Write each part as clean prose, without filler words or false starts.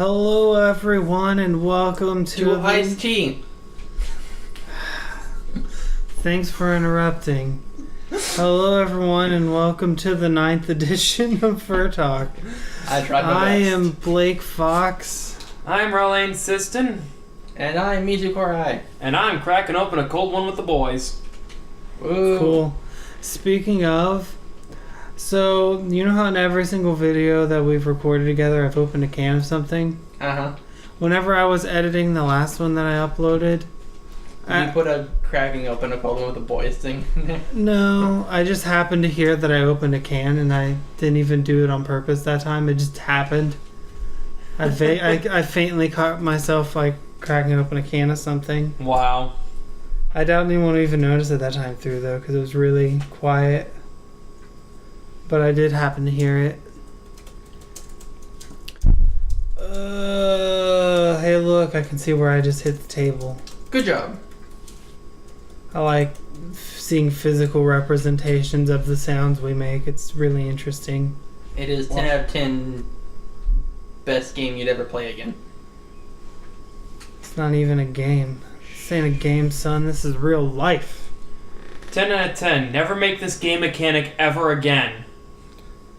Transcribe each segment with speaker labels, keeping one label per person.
Speaker 1: Hello everyone and welcome to
Speaker 2: iced tea.
Speaker 1: Thanks for interrupting. Hello everyone and welcome to the 9th edition of Fur Talk.
Speaker 2: I tried my best.
Speaker 1: I am Blake Foxx.
Speaker 3: I'm Ralleign Siston.
Speaker 2: And I'm Mizu Kurai.
Speaker 3: And I'm cracking open a cold one with the boys.
Speaker 2: Ooh.
Speaker 1: Cool. Speaking of, so you know how in every single video that we've recorded together I've opened a can of something?
Speaker 2: Uh-huh.
Speaker 1: Whenever I was editing the last one that I uploaded,
Speaker 2: You put a cracking open a cold one with the boys thing in there?
Speaker 1: No, I just happened to hear that I opened a can and I didn't even do it on purpose that time. It just happened. I faintly caught myself like cracking open a can of something.
Speaker 3: Wow.
Speaker 1: I doubt anyone would even notice it that time through though because it was really quiet. But I did happen to hear it. Hey look, I can see where I just hit the table.
Speaker 2: Good job.
Speaker 1: I like seeing physical representations of the sounds we make. It's really interesting.
Speaker 2: It is 10 out of 10 best game you'd ever play again.
Speaker 1: It's not even a game. This ain't a game, son. This is real life.
Speaker 3: 10 out of 10. Never make this game mechanic ever again.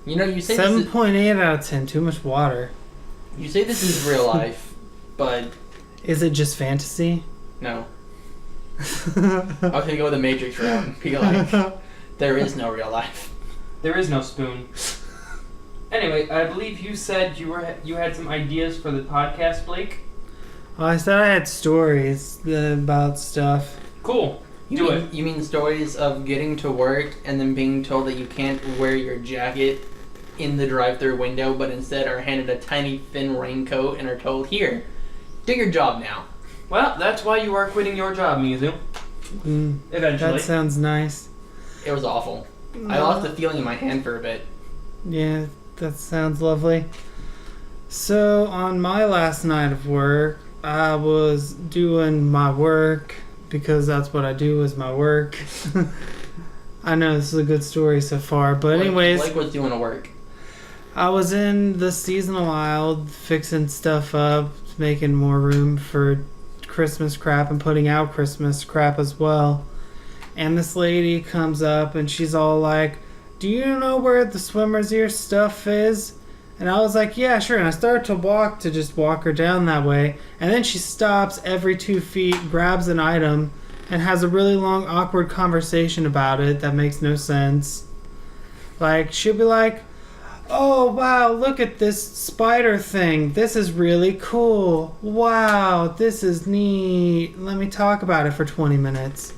Speaker 2: You know, you say
Speaker 1: 7.8 out of 10. Too much water.
Speaker 2: You say this is real life, but
Speaker 1: Is it just fantasy?
Speaker 2: no. I was gonna go with the Matrix route and be like, there is no real life.
Speaker 3: There is no spoon. Anyway, I believe you said you had some ideas for the podcast, Blake.
Speaker 1: Oh, I said I had stories about stuff.
Speaker 3: Cool. Do it.
Speaker 2: You mean stories of getting to work and then being told that you can't wear your jacket in the drive-thru window, but instead are handed a tiny thin raincoat and are told, here, do your job now.
Speaker 3: Well, that's why you are quitting your job, Mizu. Eventually.
Speaker 1: That sounds nice.
Speaker 2: It was awful. I lost the feeling in my hand for a bit.
Speaker 1: Yeah, that sounds lovely. So, on my last night of work, I was doing my work, because that's what I do is my work. I know this is a good story so far, but anyways...
Speaker 2: Blake was doing a work.
Speaker 1: I was in the seasonal aisle fixing stuff up, making more room for Christmas crap and putting out Christmas crap as well. And this lady comes up and she's all like, do you know where the swimmer's ear stuff is? And I was like, yeah, sure. And I started to walk her down that way. And then she stops every 2 feet, grabs an item, and has a really long, awkward conversation about it that makes no sense. Like, she'll be like, oh, wow, look at this spider thing. This is really cool. Wow, this is neat. Let me talk about it for 20 minutes.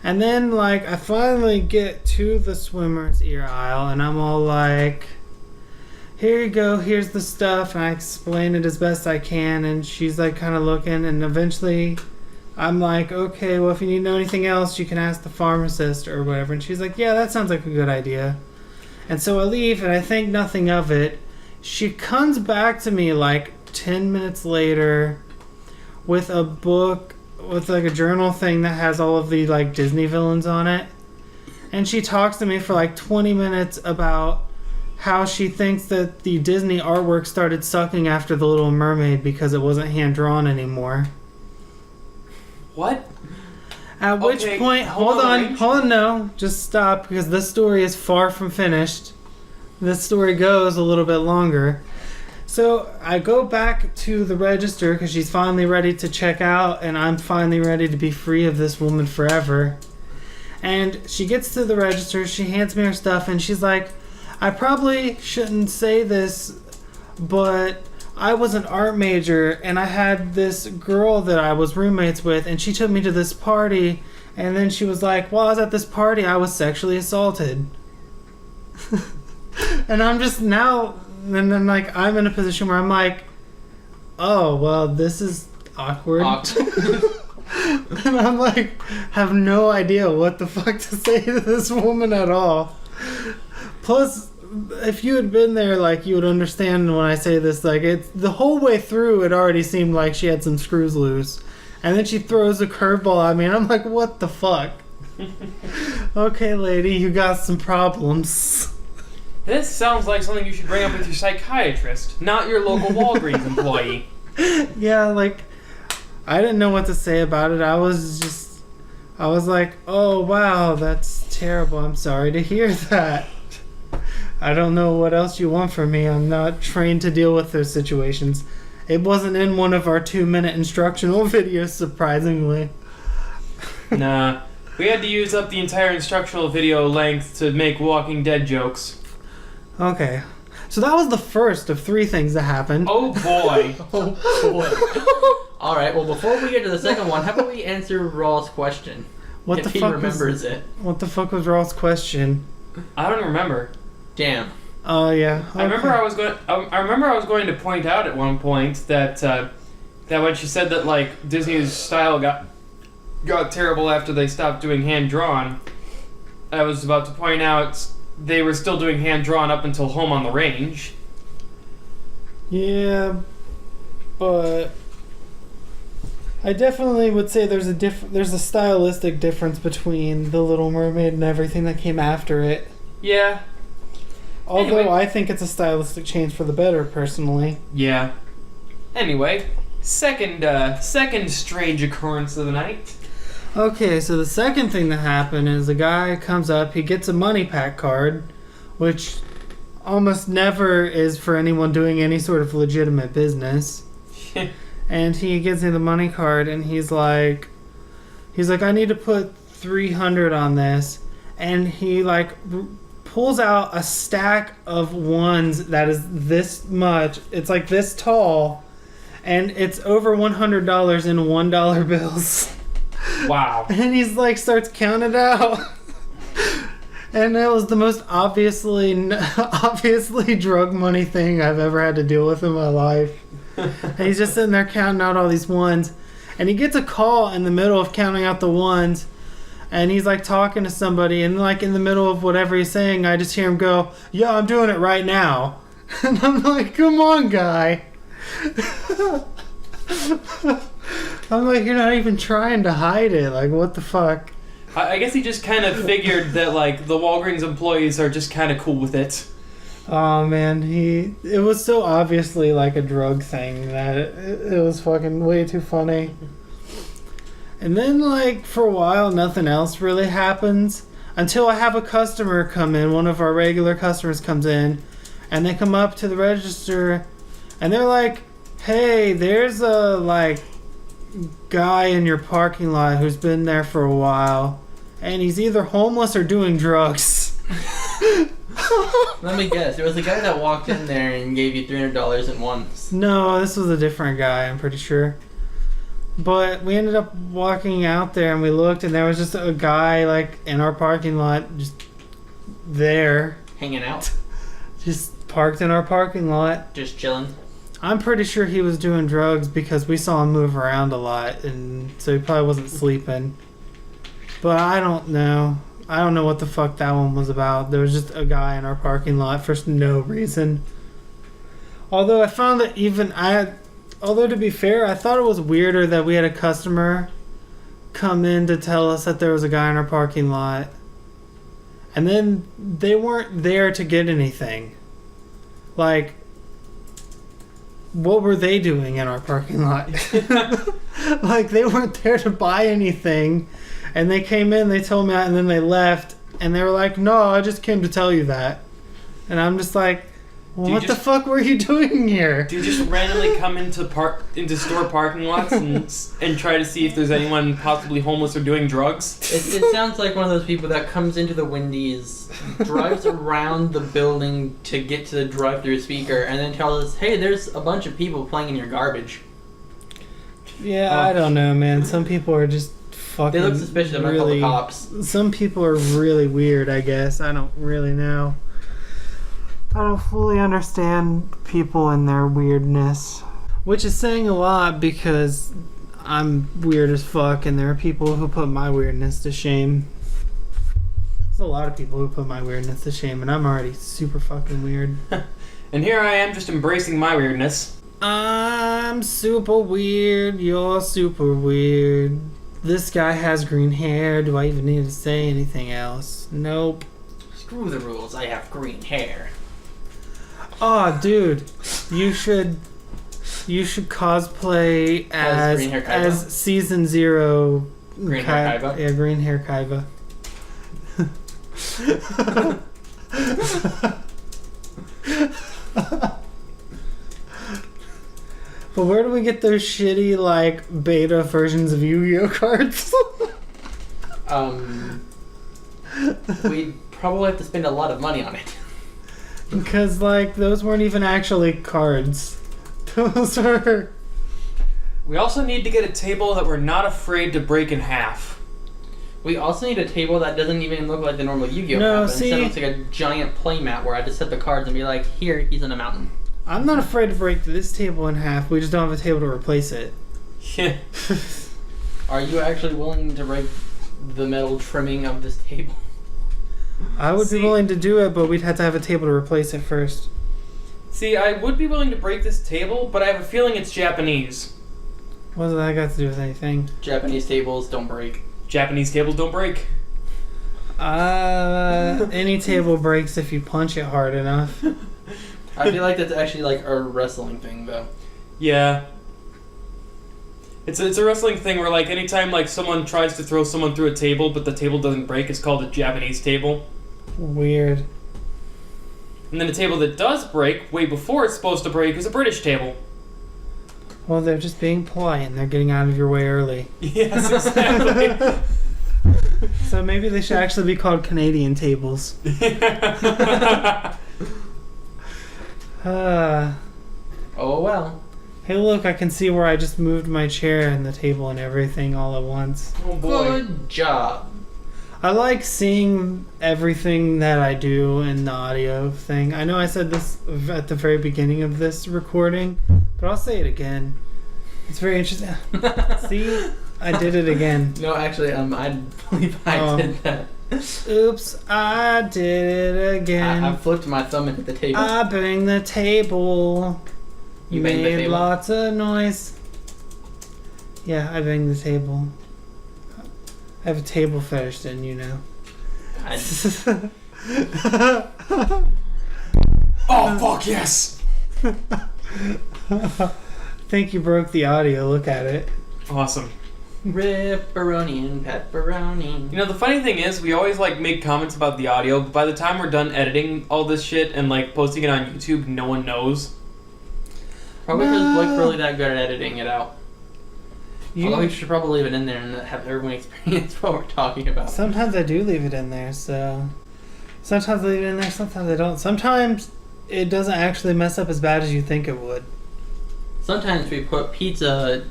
Speaker 1: And then, like, I finally get to the swimmer's ear aisle, and I'm all like, here you go, here's the stuff. And I explain it as best I can, and she's, like, kind of looking, and eventually I'm like, okay, well, if you need to know anything else, you can ask the pharmacist or whatever. And she's like, yeah, that sounds like a good idea. And so I leave, and I think nothing of it. She comes back to me like 10 minutes later with a book, with like a journal thing that has all of the like Disney villains on it. And she talks to me for like 20 minutes about how she thinks that the Disney artwork started sucking after The Little Mermaid because it wasn't hand-drawn anymore.
Speaker 3: What?
Speaker 1: At which point, hold on, no, just stop, because this story is far from finished. This story goes a little bit longer. So I go back to the register because she's finally ready to check out, and I'm finally ready to be free of this woman forever. And she gets to the register, she hands me her stuff, and she's like, I probably shouldn't say this, but I was an art major, and I had this girl that I was roommates with, and she took me to this party, and then she was like, while I was at this party, I was sexually assaulted. And I'm just now, and then like, I'm in a position where I'm like, oh, well, this is awkward. And I'm like, have no idea what the fuck to say to this woman at all. Plus, if you had been there, like, you would understand when I say this, like, it's the whole way through it already seemed like she had some screws loose, and then she throws a curveball at me, and I'm like, what the fuck? Okay, lady, you got some problems.
Speaker 3: This sounds like something you should bring up with your psychiatrist, not your local Walgreens employee.
Speaker 1: Yeah, like, I didn't know what to say about it. I was like, oh wow, that's terrible. I'm sorry to hear that. I don't know what else you want from me. I'm not trained to deal with those situations. It wasn't in one of our 2-minute instructional videos, surprisingly.
Speaker 3: Nah, we had to use up the entire instructional video length to make Walking Dead jokes.
Speaker 1: Okay. So that was the first of 3 things that happened.
Speaker 3: Oh boy.
Speaker 2: Oh boy. All right. Well, before we get to the second one, how about we answer Raw's question?
Speaker 1: What
Speaker 2: if
Speaker 1: the
Speaker 2: he
Speaker 1: fuck
Speaker 2: remembers it.
Speaker 1: What the fuck was Raw's question?
Speaker 3: I don't remember.
Speaker 2: Damn.
Speaker 1: Oh yeah. Okay.
Speaker 3: I remember I was going to point out at one point that that when she said that like Disney's style got terrible after they stopped doing hand drawn, I was about to point out they were still doing hand drawn up until Home on the Range.
Speaker 1: Yeah, but I definitely would say there's a stylistic difference between The Little Mermaid and everything that came after it.
Speaker 3: Yeah.
Speaker 1: Although
Speaker 3: Anyway.
Speaker 1: I think it's a stylistic change for the better, personally.
Speaker 3: Yeah. Anyway, second strange occurrence of the night.
Speaker 1: Okay, so the second thing that happened is a guy comes up, he gets a money pack card, which almost never is for anyone doing any sort of legitimate business. And he gives me the money card, and he's like, I need to put 300 on this, and he like pulls out a stack of ones that is this much. It's like this tall, and it's over $100 in $1 bills.
Speaker 3: Wow.
Speaker 1: And he's like starts counting it out. And that was the most obviously drug money thing I've ever had to deal with in my life. And he's just sitting there counting out all these ones. And he gets a call in the middle of counting out the ones. And he's like talking to somebody. And like in the middle of whatever he's saying, I just hear him go, "Yeah, I'm doing it right now." And I'm like, come on, guy. I'm like, you're not even trying to hide it. Like, what the fuck?
Speaker 3: I guess he just kind of figured that like the Walgreens employees are just kind of cool with it.
Speaker 1: Oh man, it was so obviously like a drug thing that it was fucking way too funny. And then like for a while nothing else really happens until I have a customer come in, one of our regular customers comes in, and they come up to the register and they're like, "Hey, there's a like guy in your parking lot who's been there for a while, and he's either homeless or doing drugs."
Speaker 2: Let me guess. It was the guy that walked in there and gave you $300 at once.
Speaker 1: No, this was a different guy, I'm pretty sure. But we ended up walking out there and we looked, and there was just a guy like in our parking lot, just there,
Speaker 2: Hanging out.
Speaker 1: just parked in our parking lot.
Speaker 2: Just chilling.
Speaker 1: I'm pretty sure he was doing drugs because we saw him move around a lot, and so he probably wasn't sleeping. But I don't know. I don't know what the fuck that one was about. There was just a guy in our parking lot for no reason. Although I found that although to be fair, I thought it was weirder that we had a customer come in to tell us that there was a guy in our parking lot, and then they weren't there to get anything. Like, what were they doing in our parking lot? Like, they weren't there to buy anything. And they came in, they told me that, and then they left. And they were like, "No, I just came to tell you that." And I'm just like, well, what the fuck were you doing here?
Speaker 3: Do you just randomly come into store parking lots and try to see if there's anyone possibly homeless or doing drugs?
Speaker 2: It sounds like one of those people that comes into the Wendy's, drives around the building to get to the drive-through speaker, and then tells us, "Hey, there's a bunch of people playing in your garbage."
Speaker 1: Yeah, I don't know, man. Some people are just fucking
Speaker 2: They look suspicious. I'm gonna call the cops.
Speaker 1: Some people are really weird, I guess. I don't really know. I don't fully understand people and their weirdness. Which is saying a lot because I'm weird as fuck, and there are people who put my weirdness to shame. There's a lot of people who put my weirdness to shame, and I'm already super fucking weird.
Speaker 3: And here I am just embracing my weirdness.
Speaker 1: I'm super weird, you're super weird. This guy has green hair. Do I even need to say anything else? Nope.
Speaker 2: Screw the rules. I have green hair.
Speaker 1: Oh, dude, you should cosplay
Speaker 2: As Green Hair Kaiba?
Speaker 1: as Season 0
Speaker 2: Green Hair Kaiba?
Speaker 1: Yeah, Green Hair Kaiba. But where do we get those shitty, like, beta versions of Yu-Gi-Oh cards?
Speaker 2: We'd probably have to spend a lot of money on it.
Speaker 1: Because, like, those weren't even actually cards. Those are...
Speaker 3: We also need to get a table that we're not afraid to break in half.
Speaker 2: We also need a table that doesn't even look like the normal Yu-Gi-Oh!
Speaker 1: No,
Speaker 2: map. Instead,
Speaker 1: see-
Speaker 2: it looks like a giant play mat where I just set the cards and be like, here, he's in a mountain.
Speaker 1: I'm not afraid to break this table in half. We just don't have a table to replace it.
Speaker 3: Yeah.
Speaker 2: Are you actually willing to break the metal trimming of this table?
Speaker 1: I would
Speaker 3: See-
Speaker 1: be willing to do it, but we'd have to have a table to replace it first.
Speaker 3: See, I would be willing to break this table, but I have a feeling it's Japanese.
Speaker 1: What does that got to do with anything?
Speaker 2: Japanese tables don't break.
Speaker 3: Japanese tables don't break.
Speaker 1: Any table breaks if you punch it hard enough.
Speaker 2: I feel like that's actually like a wrestling thing, though.
Speaker 3: Yeah. It's a wrestling thing where, like, anytime, like, someone tries to throw someone through a table, but the table doesn't break, it's called a Japanese table.
Speaker 1: Weird.
Speaker 3: And then a table that does break, way before it's supposed to break, is a British table.
Speaker 1: Well, they're just being polite and they're getting out of your way early.
Speaker 3: Yes, exactly.
Speaker 1: So maybe they should actually be called Canadian tables.
Speaker 2: Oh well.
Speaker 1: Hey, look, I can see where I just moved my chair and the table and everything all at once.
Speaker 3: Oh boy.
Speaker 2: Good job.
Speaker 1: I like seeing everything that I do in the audio thing. I know I said this at the very beginning of this recording, but I'll say it again. It's very interesting. See? I did it again.
Speaker 2: No, actually, I believe I did that.
Speaker 1: Oops, I did it again.
Speaker 2: I flipped my thumb into the table.
Speaker 1: I banged the table.
Speaker 2: You banged the
Speaker 1: made
Speaker 2: table?
Speaker 1: lots of noise. Yeah, I banged the table. I have a table fetish, then you know.
Speaker 3: Oh, fuck yes!
Speaker 1: Think you broke the audio. Look at it.
Speaker 3: Awesome.
Speaker 2: Ripperoni and pepperoni.
Speaker 3: You know, the funny thing is, we always, like, make comments about the audio, but by the time we're done editing all this shit and, like, posting it on YouTube, no one knows.
Speaker 2: Probably because Blake's really that good at editing it out.
Speaker 1: You-
Speaker 2: Although we should probably leave it in there and have everyone experience what we're talking about.
Speaker 1: Sometimes I do leave it in there, so... Sometimes I leave it in there, sometimes I don't. Sometimes it doesn't actually mess up as bad as you think it would.
Speaker 2: Sometimes we put pizza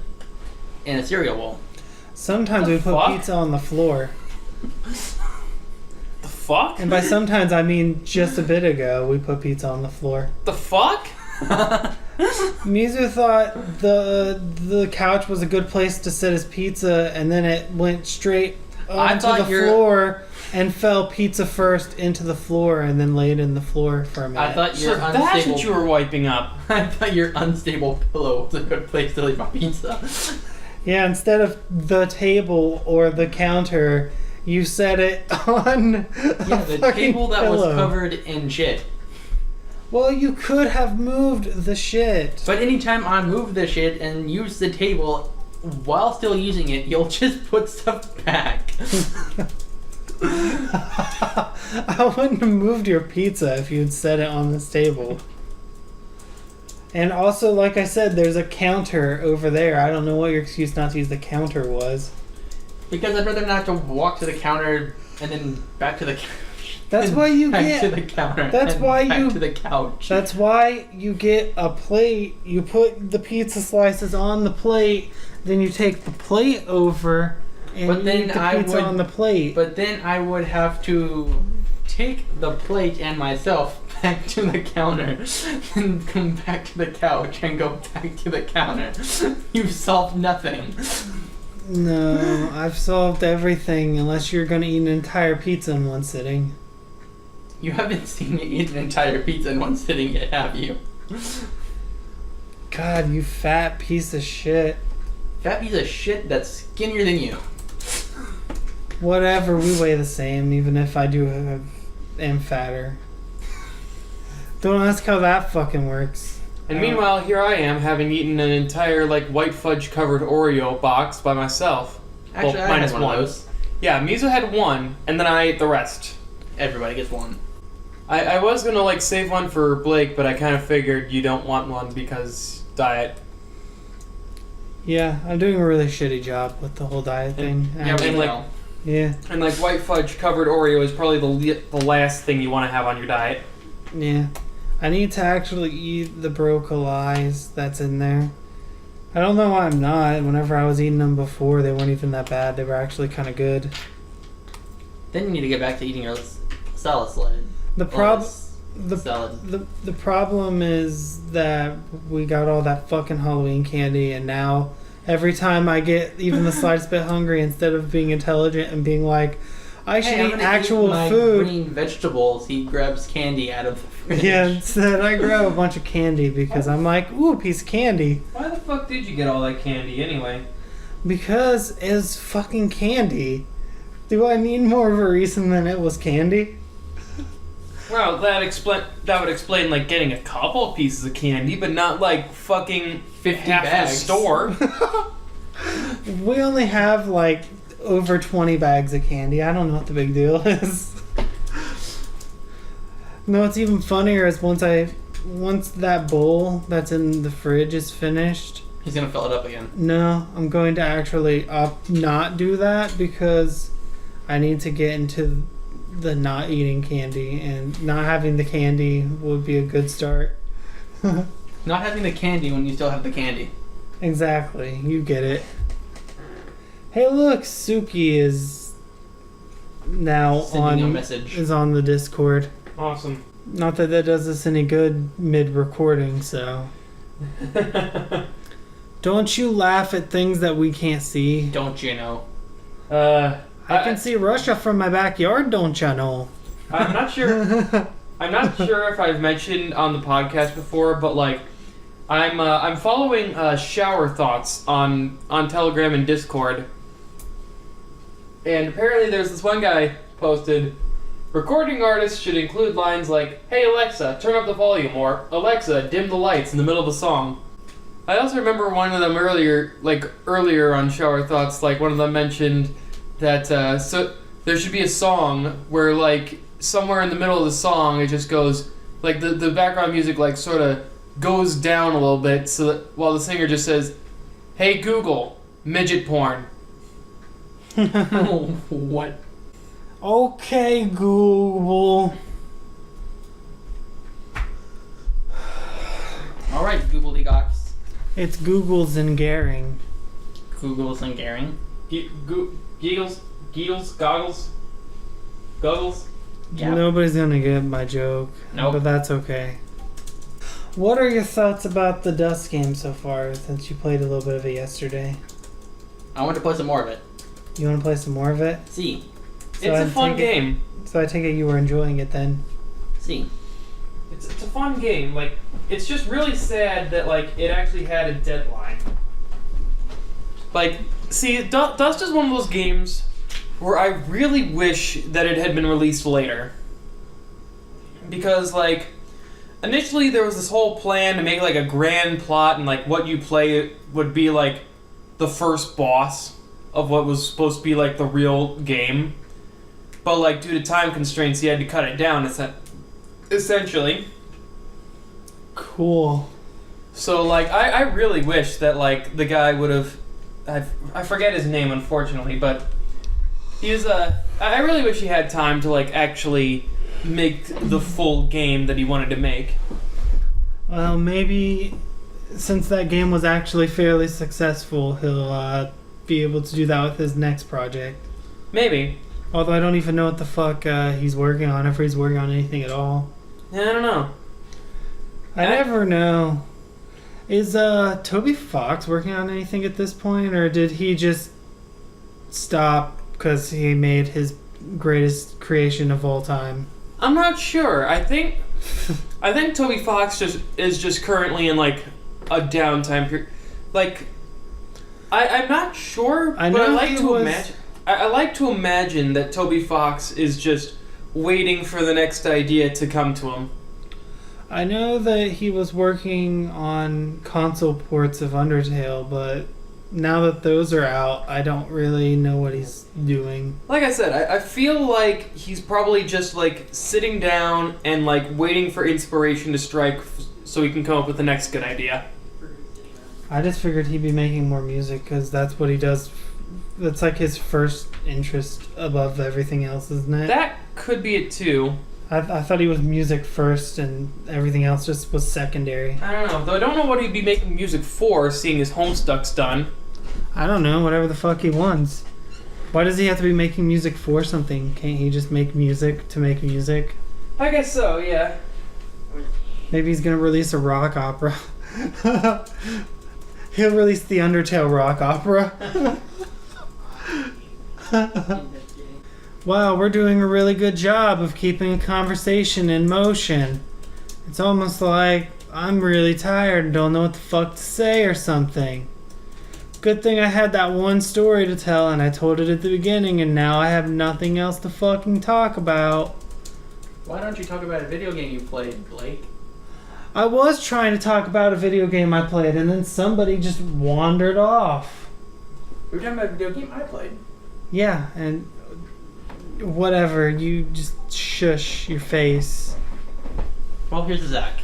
Speaker 2: in a cereal bowl.
Speaker 1: Sometimes
Speaker 3: The
Speaker 1: we put
Speaker 3: fuck?
Speaker 1: pizza on the floor.
Speaker 3: The fuck?
Speaker 1: And by sometimes, I mean just a bit ago, we put pizza on the floor.
Speaker 3: The fuck?
Speaker 1: Mizu thought the couch was a good place to set his pizza, and then it went straight onto
Speaker 2: thought
Speaker 1: the
Speaker 2: you're-
Speaker 1: floor and fell pizza first into the floor and then laid in the floor for a minute.
Speaker 2: I thought
Speaker 3: So
Speaker 2: your
Speaker 3: that's
Speaker 2: unstable.
Speaker 3: what you were wiping up.
Speaker 2: I thought your unstable pillow was a good place to leave my pizza.
Speaker 1: Yeah, instead of the table or the counter, you set it on
Speaker 2: Yeah,
Speaker 1: a
Speaker 2: the
Speaker 1: fucking
Speaker 2: table that was
Speaker 1: pillow.
Speaker 2: covered in shit.
Speaker 1: Well, you could have moved the shit.
Speaker 2: But anytime I move the shit and use the table while still using it, you'll just put stuff back.
Speaker 1: I wouldn't have moved your pizza if you'd set it on this table. And also, like I said, there's a counter over there. I don't know what your excuse not to use the counter was.
Speaker 2: Because I'd rather not have to walk to the counter and then back to the couch.
Speaker 1: That's why you
Speaker 2: back to
Speaker 1: get.
Speaker 2: the counter.
Speaker 1: That's
Speaker 2: and
Speaker 1: why
Speaker 2: back
Speaker 1: you-
Speaker 2: to the couch.
Speaker 1: That's why you get a plate. You put the pizza slices on the plate, then you take the plate over, and
Speaker 2: But
Speaker 1: you
Speaker 2: then
Speaker 1: eat the
Speaker 2: I
Speaker 1: pizza
Speaker 2: would-
Speaker 1: on the plate.
Speaker 2: But then I would have to take the plate and myself back to the counter, and come back to the couch and go back to the counter. You've solved nothing.
Speaker 1: No, I've solved everything unless you're gonna eat an entire pizza in one sitting.
Speaker 2: You haven't seen me eat an entire pizza in one sitting yet, have you?
Speaker 1: God, you fat piece of shit.
Speaker 2: That piece of shit that's skinnier than you.
Speaker 1: Whatever, we weigh the same, even if I am fatter. Don't ask how that fucking works.
Speaker 3: And meanwhile, here I am having eaten an entire like white fudge covered Oreo box by myself.
Speaker 2: Actually,
Speaker 3: well,
Speaker 2: I
Speaker 3: minus
Speaker 2: had one of those.
Speaker 3: Yeah, Mizu had one, and then I ate the rest.
Speaker 2: Everybody gets one.
Speaker 3: I was gonna like save one for Blake, but I kind of figured you don't want one because diet.
Speaker 1: Yeah, I'm doing a really shitty job with the whole diet thing.
Speaker 2: Yeah,
Speaker 3: and, like,
Speaker 2: well.
Speaker 1: Yeah.
Speaker 3: And like white fudge covered Oreo is probably the last thing you want to have on your diet.
Speaker 1: Yeah. I need to actually eat the broccoli that's in there. I don't know why I'm not. Whenever I was eating them before, they weren't even that bad. They were actually kind of good.
Speaker 2: Then you need to get back to eating your salad salad.
Speaker 1: The problem is that we got all that fucking Halloween candy, and now every time I get even the slightest bit hungry, instead of being intelligent and being like, I should eat actual food.
Speaker 2: Green vegetables. He grabs candy out of the fridge.
Speaker 1: Yeah, instead I grab a bunch of candy because I'm like, ooh, a piece of candy.
Speaker 3: Why the fuck did you get all that candy anyway?
Speaker 1: Because it's fucking candy. Do I need more of a reason than it was candy?
Speaker 3: Well, that would explain like getting a couple pieces of candy, but not like fucking
Speaker 2: 50
Speaker 3: half
Speaker 2: bags.
Speaker 3: the store.
Speaker 1: We only have like over 20 bags of candy. I don't know what the big deal is. No, what's even funnier is once that bowl that's in the fridge is finished.
Speaker 2: He's gonna fill it up again.
Speaker 1: No, I'm going to actually not do that because I need to get into the not eating candy, and not having the candy would be a good start.
Speaker 2: Not having the candy when you still have the candy.
Speaker 1: Exactly, you get it. Hey, look, Suki is now
Speaker 2: Sending a message.
Speaker 1: is on the Discord.
Speaker 3: Awesome.
Speaker 1: Not that does us any good mid-recording, so. Don't you laugh at things that we can't see.
Speaker 2: Don't you know?
Speaker 1: I can see Russia from my backyard, don't ya know?
Speaker 3: I'm not sure. I'm not sure if I've mentioned on the podcast before, but like, I'm following Shower Thoughts on Telegram and Discord, and apparently there's this one guy posted, recording artists should include lines like, "Hey Alexa, turn up the volume," or "Alexa, dim the lights" in the middle of the song. I also remember one of them earlier on Shower Thoughts, like one of them mentioned that so there should be a song where like somewhere in the middle of the song it just goes like the background music like sort of goes down a little bit so that while the singer just says, "Hey Google, midget porn."
Speaker 2: What?
Speaker 1: Okay, Google.
Speaker 2: All right, Googly Gox.
Speaker 1: It's Google's and Garing.
Speaker 2: Google's and Garing.
Speaker 3: Giggles, goggles.
Speaker 2: Yeah.
Speaker 1: Nobody's gonna get my joke.
Speaker 2: Nope.
Speaker 1: But that's okay. What are your thoughts about the Dust game so far, since you played a little bit of it yesterday?
Speaker 2: I want to play some more of it.
Speaker 1: You want to play some more of it?
Speaker 2: See.
Speaker 1: So
Speaker 3: It's
Speaker 1: I
Speaker 3: a fun
Speaker 1: take it-
Speaker 3: game.
Speaker 1: So I take it you were enjoying it then.
Speaker 2: See.
Speaker 3: It's a fun game. Like, it's just really sad that like it actually had a deadline. Like, see, Dust is one of those games where I really wish that it had been released later. Because like, initially there was this whole plan to make like a grand plot and like what you play would be like the first boss of what was supposed to be like the real game. But like due to time constraints, he had to cut it down. Essentially.
Speaker 1: Cool.
Speaker 3: So like I really wish that like the guy would have I forget his name unfortunately, but he was I really wish he had time to like actually make the full game that he wanted to make.
Speaker 1: Well, maybe since that game was actually fairly successful, he'll be able to do that with his next project.
Speaker 3: Maybe.
Speaker 1: Although I don't even know what the fuck he's working on, if he's working on anything at all.
Speaker 3: Yeah, I don't know.
Speaker 1: I never know. Is Toby Fox working on anything at this point, or did he just stop because he made his greatest creation of all time?
Speaker 3: I'm not sure. I think Toby Fox is just currently in like a downtime period. Like I'm not sure,
Speaker 1: I
Speaker 3: but
Speaker 1: know
Speaker 3: I like
Speaker 1: he
Speaker 3: to
Speaker 1: was-
Speaker 3: imagine. I like to imagine that Toby Fox is just waiting for the next idea to come to him.
Speaker 1: I know that he was working on console ports of Undertale, but now that those are out, I don't really know what he's doing.
Speaker 3: Like I said, I feel like he's probably just like sitting down and like waiting for inspiration to strike so he can come up with the next good idea.
Speaker 1: I just figured he'd be making more music because that's what he does. That's like his first interest above everything else, isn't it?
Speaker 3: That could be it too.
Speaker 1: I thought he was music first and everything else just was secondary.
Speaker 3: I don't know, though I don't know what he'd be making music for, seeing his Homestuck's done.
Speaker 1: I don't know, whatever the fuck he wants. Why does he have to be making music for something? Can't he just make music to make music?
Speaker 3: I guess so, yeah.
Speaker 1: Maybe he's gonna release a rock opera. He'll release the Undertale rock opera. Wow, we're doing a really good job of keeping a conversation in motion. It's almost like I'm really tired and don't know what the fuck to say or something. Good thing I had that one story to tell and I told it at the beginning and now I have nothing else to fucking talk about.
Speaker 2: Why don't you talk about a video game you played, Blake?
Speaker 1: I was trying to talk about a video game I played and then somebody just wandered off.
Speaker 2: We were talking about a video game I played.
Speaker 1: Yeah, and whatever, you just shush your face.
Speaker 2: Well, here's Zach.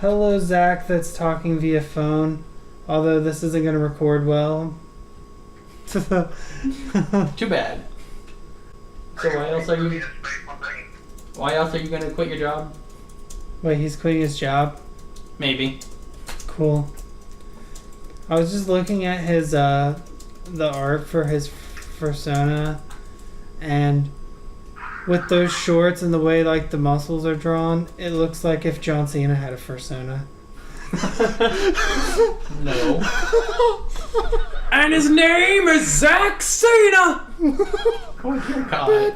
Speaker 1: Hello, Zach that's talking via phone. Although this isn't going to record well.
Speaker 2: Too bad. So why else are you... Why else are you going to quit your job?
Speaker 1: Wait, he's quitting his job?
Speaker 2: Maybe.
Speaker 1: Cool. I was just looking at his, the art for his persona, and with those shorts and the way, like, the muscles are drawn, it looks like if John Cena had a persona.
Speaker 2: No.
Speaker 3: And his name is Zack Cena!
Speaker 2: Oh, dear God.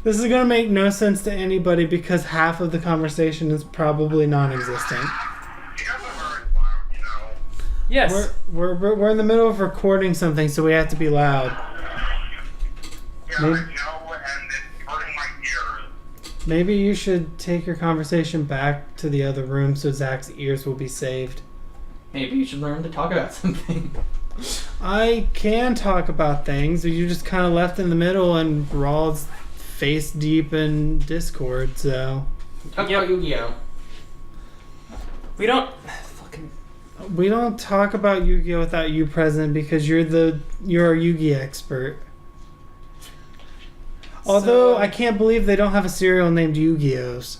Speaker 1: This is gonna make no sense to anybody because half of the conversation is probably non-existent.
Speaker 3: Yes.
Speaker 1: We're in the middle of recording something, so we have to be loud. Maybe, maybe you should take your conversation back to the other room so Zach's ears will be saved.
Speaker 2: Maybe you should learn to talk about something.
Speaker 1: I can talk about things, but you just kind of left in the middle and Raw's face deep in Discord, so...
Speaker 2: Talk about Yu-Gi-Oh!
Speaker 3: We don't...
Speaker 1: We don't talk about Yu-Gi-Oh! Without you present because you're a Yu-Gi expert. Although, I can't believe they don't have a cereal named Yu-Gi-Ohs.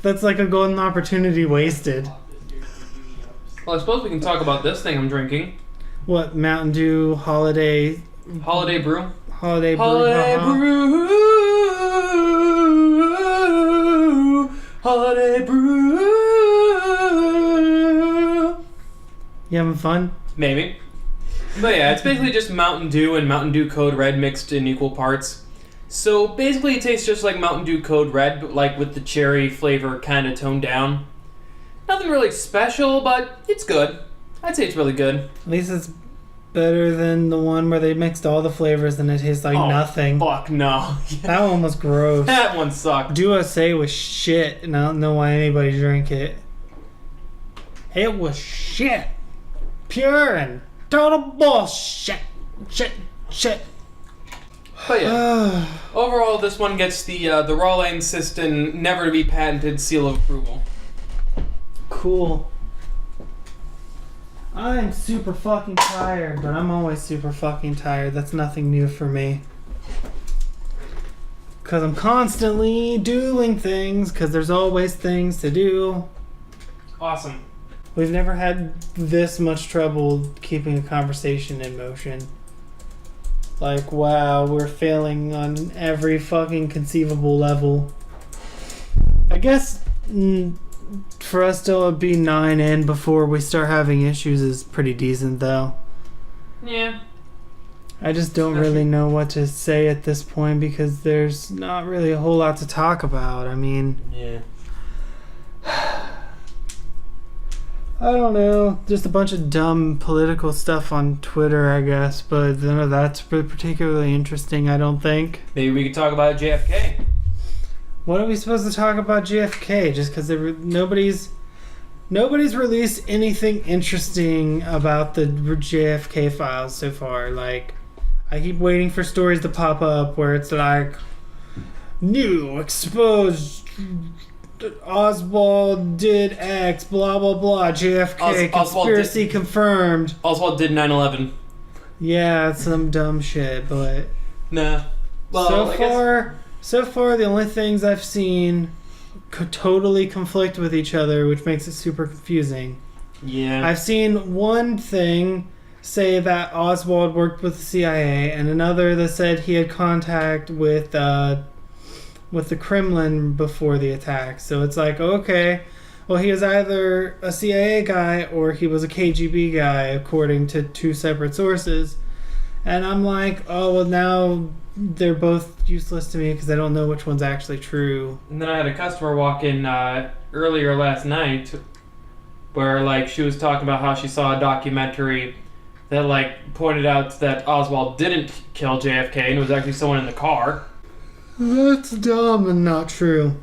Speaker 1: That's like a golden opportunity wasted.
Speaker 3: Well, I suppose we can talk about this thing I'm drinking.
Speaker 1: What, Mountain Dew Holiday...
Speaker 3: Holiday Brew?
Speaker 1: Holiday Brew.
Speaker 3: Holiday Brew! Holiday Brew!
Speaker 1: You having fun?
Speaker 3: Maybe. But yeah, it's basically just Mountain Dew and Mountain Dew Code Red mixed in equal parts. So basically it tastes just like Mountain Dew Code Red, but like with the cherry flavor kind of toned down. Nothing really special, but it's good. I'd say it's really good.
Speaker 1: At least it's better than the one where they mixed all the flavors and it tastes like nothing.
Speaker 3: Fuck no.
Speaker 1: That one was gross.
Speaker 3: That one sucked.
Speaker 1: Duo Say was shit, and I don't know why anybody drank it. It was shit. Pure and total bullshit. Shit.
Speaker 3: But yeah, overall this one gets the Ralleign Siston never to be patented seal of approval.
Speaker 1: Cool. I'm super fucking tired, but I'm always super fucking tired. That's nothing new for me. Because I'm constantly doing things, because there's always things to do.
Speaker 3: Awesome.
Speaker 1: We've never had this much trouble keeping a conversation in motion. Like, wow, we're failing on every fucking conceivable level. I guess for us to be 9 in before we start having issues is pretty decent, though.
Speaker 3: Yeah.
Speaker 1: I just don't really know what to say at this point because there's not really a whole lot to talk about. I mean...
Speaker 3: Yeah.
Speaker 1: I don't know. Just a bunch of dumb political stuff on Twitter, I guess. But none of that's particularly interesting, I don't think.
Speaker 3: Maybe we could talk about JFK.
Speaker 1: What are we supposed to talk about JFK? Just because nobody's released anything interesting about the JFK files so far. Like, I keep waiting for stories to pop up where it's like, new exposed Oswald did X, blah blah blah, JFK conspiracy confirmed.
Speaker 3: Oswald did 9/11.
Speaker 1: Yeah, it's some dumb shit, but
Speaker 3: Nah. Well,
Speaker 1: so far the only things I've seen could totally conflict with each other, which makes it super confusing.
Speaker 3: Yeah.
Speaker 1: I've seen one thing say that Oswald worked with the CIA, and another that said he had contact with the Kremlin before the attack. So it's like, okay, well, he was either a CIA guy or he was a KGB guy, according to two separate sources. And I'm like, oh, well, now they're both useless to me because I don't know which one's actually true.
Speaker 3: And then I had a customer walk in earlier last night where, like, she was talking about how she saw a documentary that, like, pointed out that Oswald didn't kill JFK and it was actually someone in the car.
Speaker 1: That's dumb and not true.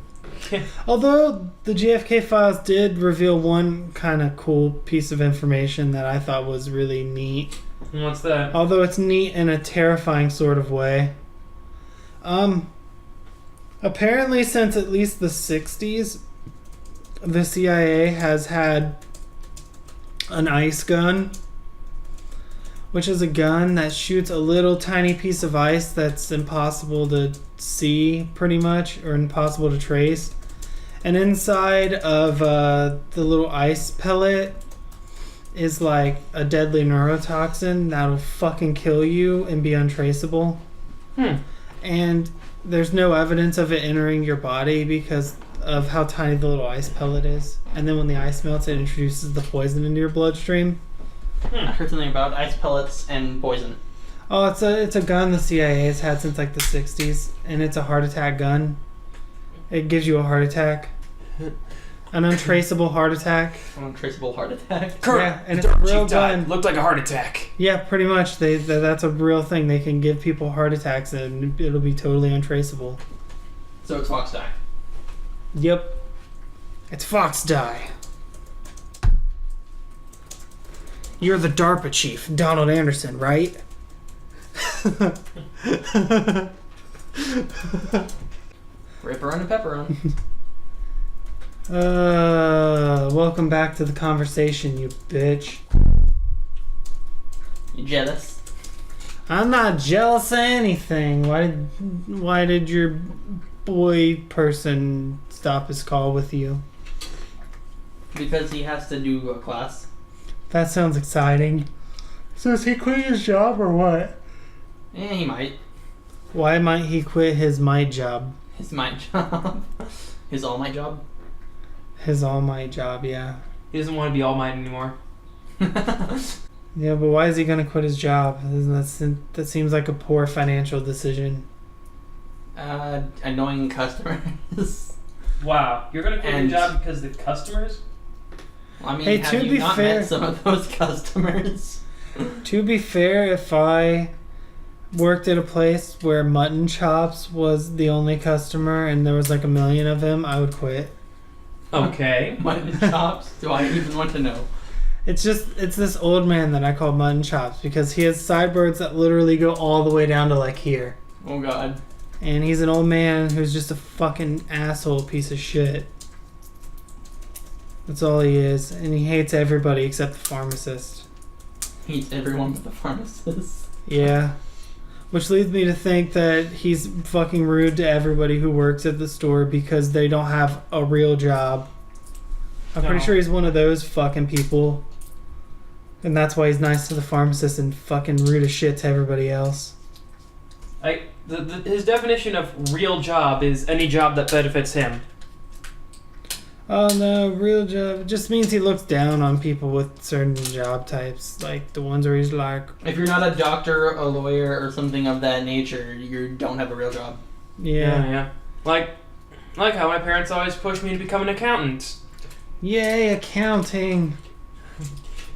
Speaker 1: Although the JFK files did reveal one kind of cool piece of information that I thought was really neat.
Speaker 3: And what's that?
Speaker 1: Although it's neat in a terrifying sort of way. Apparently since at least the 60s, the CIA has had an ice gun, which is a gun that shoots a little tiny piece of ice that's impossible to see, pretty much, or impossible to trace. And inside of the little ice pellet is like a deadly neurotoxin that'll fucking kill you and be untraceable. And there's no evidence of it entering your body because of how tiny the little ice pellet is. And then when the ice melts, it introduces the poison into your bloodstream.
Speaker 2: I heard something about ice pellets and poison.
Speaker 1: Oh, it's a gun the CIA has had since like the 60s, and it's a heart attack gun. It gives you a heart attack. An untraceable heart attack.
Speaker 2: An untraceable heart attack?
Speaker 1: Yeah, and it's a real gun.
Speaker 3: Looked like a heart attack.
Speaker 1: Yeah, pretty much. That's a real thing. They can give people heart attacks and it'll be totally untraceable.
Speaker 2: So it's Foxx die.
Speaker 1: Yep. It's Foxx die. You're the DARPA chief, Donald Anderson, right?
Speaker 2: Ripper and pepperoni.
Speaker 1: Welcome back to the conversation, you bitch.
Speaker 2: You jealous?
Speaker 1: I'm not jealous of anything. Why did your boy person stop his call with you?
Speaker 2: Because he has to do a class.
Speaker 1: That sounds exciting. So is he quitting his job or what?
Speaker 2: He might.
Speaker 1: Why might he quit his might job?
Speaker 2: His might job. His all might job.
Speaker 1: His all might job, yeah.
Speaker 3: He doesn't want to be All Might anymore.
Speaker 1: Yeah, but why is he gonna quit his job? That seems like a poor financial decision.
Speaker 2: Annoying customers.
Speaker 3: Wow, you're gonna quit your job because of the customers?
Speaker 2: I mean,
Speaker 1: Hey,
Speaker 2: have
Speaker 1: to
Speaker 2: you
Speaker 1: be
Speaker 2: not
Speaker 1: fair-
Speaker 2: met some of those customers?
Speaker 1: To be fair, if I worked at a place where mutton chops was the only customer and there was like 1 million of him, I would quit.
Speaker 3: Okay.
Speaker 2: Mutton chops? Do I even want to know?
Speaker 1: It's this old man that I call mutton chops because he has sideburns that literally go all the way down to like here.
Speaker 2: Oh god.
Speaker 1: And he's an old man who's just a fucking asshole piece of shit. That's all he is. And he hates everybody except the pharmacist.
Speaker 2: He's everyone but the pharmacist.
Speaker 1: Yeah. Which leads me to think that he's fucking rude to everybody who works at the store because they don't have a real job. I'm pretty sure he's one of those fucking people. And that's why he's nice to the pharmacist and fucking rude as shit to everybody else.
Speaker 3: His definition of real job is any job that benefits him.
Speaker 1: Oh no, real job. It just means he looks down on people with certain job types. Like the ones where he's like...
Speaker 2: If you're not a doctor, a lawyer, or something of that nature, you don't have a real job.
Speaker 1: Yeah.
Speaker 3: Like how my parents always pushed me to become an accountant.
Speaker 1: Yay, accounting.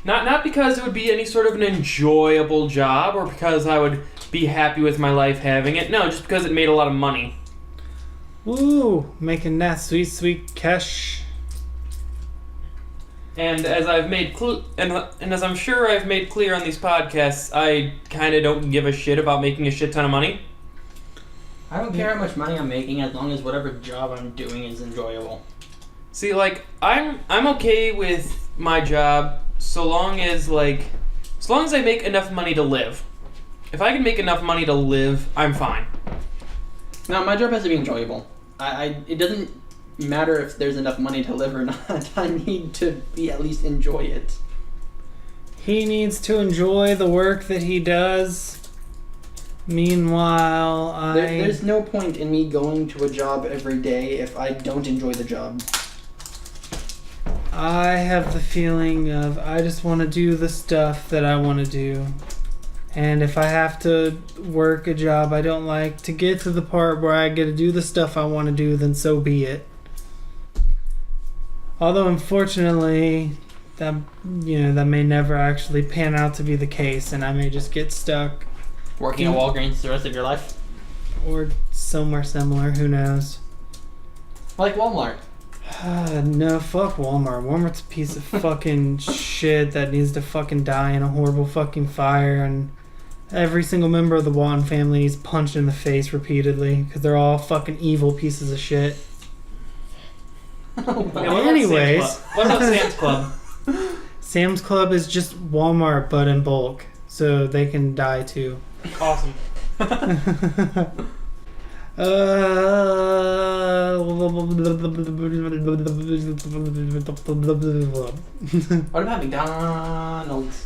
Speaker 3: Not because it would be any sort of an enjoyable job or because I would be happy with my life having it. No, just because it made a lot of money.
Speaker 1: Woo! Making that sweet, sweet cash.
Speaker 3: And as I've made and as I'm sure I've made clear on these podcasts, I kind of don't give a shit about making a shit ton of money.
Speaker 2: I don't care how much money I'm making as long as whatever job I'm doing is enjoyable.
Speaker 3: See, like I'm okay with my job so long as I make enough money to live. If I can make enough money to live, I'm fine.
Speaker 2: No, my job has to be enjoyable. It doesn't matter if there's enough money to live or not. I need to at least enjoy it.
Speaker 1: He needs to enjoy the work that he does. Meanwhile,
Speaker 2: There's no point in me going to a job every day if I don't enjoy the job.
Speaker 1: I have the feeling of I just want to do the stuff that I want to do. And if I have to work a job I don't like to get to the part where I get to do the stuff I want to do, then so be it. Although unfortunately, that may never actually pan out to be the case, and I may just get stuck
Speaker 2: Working at Walgreens the rest of your life?
Speaker 1: or somewhere similar. Who knows?
Speaker 2: Like Walmart.
Speaker 1: No, fuck Walmart. Walmart's a piece of fucking shit that needs to fucking die in a horrible fucking fire, and every single member of the Walton family needs punched in the face repeatedly because they're all fucking evil pieces of shit. Anyways,
Speaker 3: what about Sam's Club?
Speaker 1: Sam's Club is just Walmart but in bulk, so they can die too.
Speaker 3: Awesome.
Speaker 2: What about McDonald's?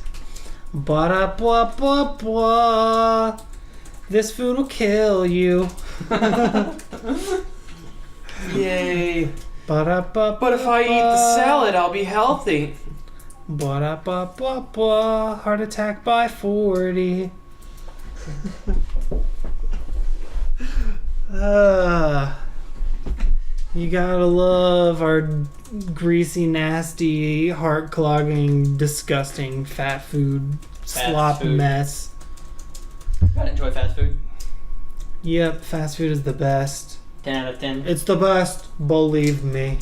Speaker 1: Ba-da-ba-ba-ba. This food will kill you.
Speaker 3: Yay.
Speaker 1: Ba-da-ba-ba-ba.
Speaker 3: But if I eat the salad, I'll be healthy.
Speaker 1: Ba-da-ba-ba-ba. Heart attack by 40. You gotta love our greasy, nasty, heart-clogging, disgusting fat food slop
Speaker 2: food.
Speaker 1: mess.
Speaker 2: Gotta enjoy fast food.
Speaker 1: Yep, fast food is the best.
Speaker 2: 10 out of 10.
Speaker 1: It's the best, believe me.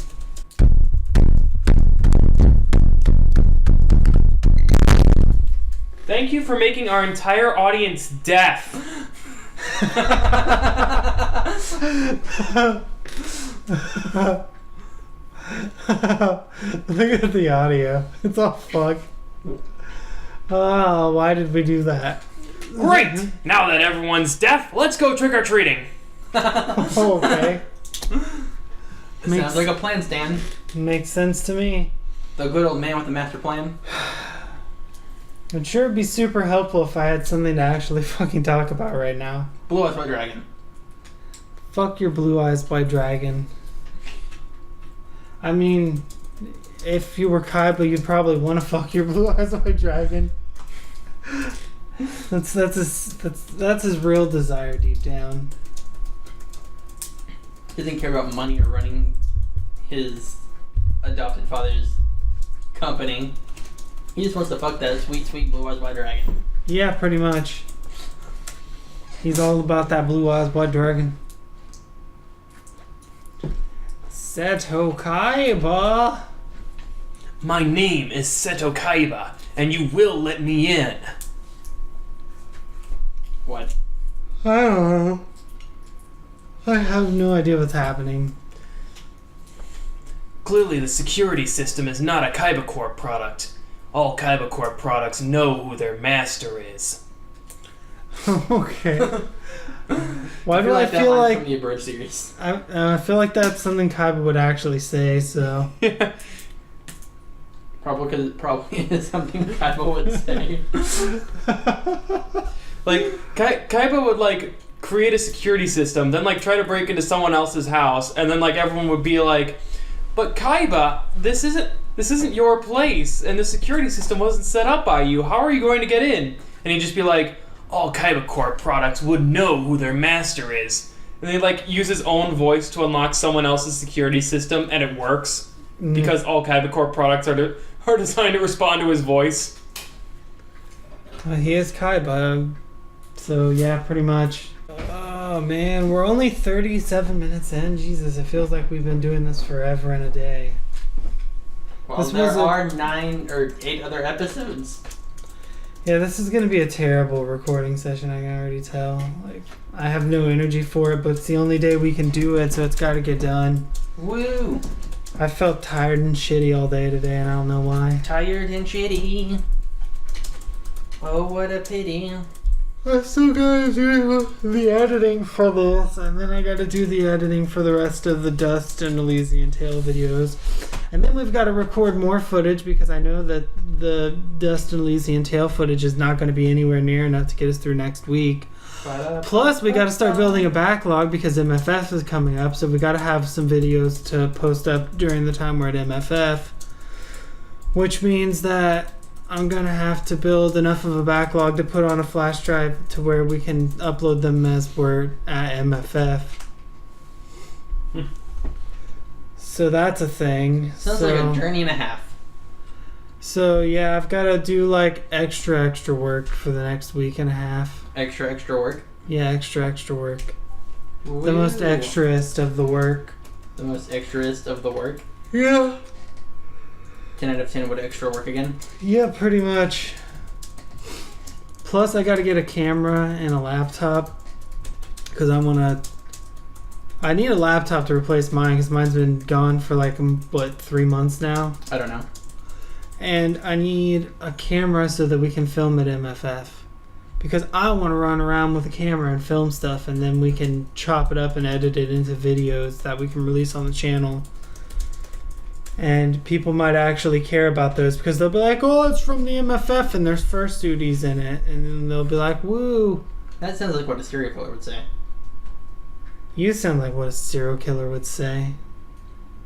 Speaker 3: Thank you for making our entire audience deaf.
Speaker 1: Look at the audio. It's all fucked. Oh, why did we do that?
Speaker 3: Great! Now that everyone's deaf, let's go trick-or-treating.
Speaker 1: Oh, okay.
Speaker 2: Sounds like a plan, Stan.
Speaker 1: Makes sense to me.
Speaker 2: The good old man with the master plan.
Speaker 1: It'd sure be super helpful if I had something to actually fucking talk about right now.
Speaker 2: Blue Eyes White Dragon.
Speaker 1: Fuck your blue eyes white dragon. I mean, if you were Kaiba, you'd probably want to fuck your blue eyes white dragon. That's his real desire deep down.
Speaker 2: He doesn't care about money or running his adopted father's company. He just wants to fuck that sweet, sweet blue eyes white dragon.
Speaker 1: Yeah, pretty much. He's all about that blue eyes white dragon. Seto Kaiba.
Speaker 3: My name is Seto Kaiba, and you will let me in.
Speaker 2: What?
Speaker 1: I don't know. I have no idea what's happening.
Speaker 3: Clearly, the security system is not a Kaiba Corp product. All Kaiba Corp products know who their master is.
Speaker 1: Okay. Why do I
Speaker 2: that
Speaker 1: feel
Speaker 2: line
Speaker 1: like
Speaker 2: from the Abridged series?
Speaker 1: I feel like that's something Kaiba would actually say? So
Speaker 2: Probably because it probably is something Kaiba would say.
Speaker 3: Like Kaiba would like create a security system, then like try to break into someone else's house, and then like everyone would be like, "But Kaiba, this isn't your place, and the security system wasn't set up by you. How are you going to get in?" And he'd just be like, "All Kaiba Corp products would know who their master is." And they like use his own voice to unlock someone else's security system, and it works because all Kaiba Corp products are Our design to respond to his voice.
Speaker 1: He is Kaiba. So, yeah, pretty much. Oh, man. We're only 37 minutes in. Jesus, it feels like we've been doing this forever and a day.
Speaker 2: Well,
Speaker 1: This
Speaker 2: there
Speaker 1: was
Speaker 2: are 9 or 8 other episodes.
Speaker 1: Yeah, this is going to be a terrible recording session, I can already tell. Like, I have no energy for it, but it's the only day we can do it, so it's got to get done.
Speaker 2: Woo!
Speaker 1: I felt tired and shitty all day today, and I don't know why.
Speaker 2: Tired and shitty. Oh, what a pity.
Speaker 1: I still gotta do the editing for this, and then I gotta do the editing for the rest of the Dust and Elysian Tale videos. And then we've got to record more footage because I know that the Dust and Elysian Tale footage is not going to be anywhere near enough to get us through next week. Plus, we got to start building a backlog because MFF is coming up, so we got to have some videos to post up during the time we're at MFF. Which means that I'm going to have to build enough of a backlog to put on a flash drive to where we can upload them as we're at MFF. So that's a thing.
Speaker 2: Sounds like a journey and a half.
Speaker 1: So yeah, I've got to do like extra work for the next week and a half.
Speaker 2: Extra work?
Speaker 1: Yeah, extra work.
Speaker 2: Woo.
Speaker 1: The most extraest of the work.
Speaker 2: The most extraest of the work?
Speaker 1: Yeah.
Speaker 2: 10 out of 10 would extra work again?
Speaker 1: Yeah, pretty much. Plus, I got to get a camera and a laptop because I need a laptop to replace mine because mine's been gone for like, 3 months now?
Speaker 2: I don't know.
Speaker 1: And I need a camera so that we can film at MFF. Because I want to run around with a camera and film stuff, and then we can chop it up and edit it into videos that we can release on the channel. And people might actually care about those because they'll be like, oh, it's from the MFF and there's fursuities in it. And then they'll be like, woo.
Speaker 2: That sounds like what a serial killer would say.
Speaker 1: You sound like what a serial killer would say.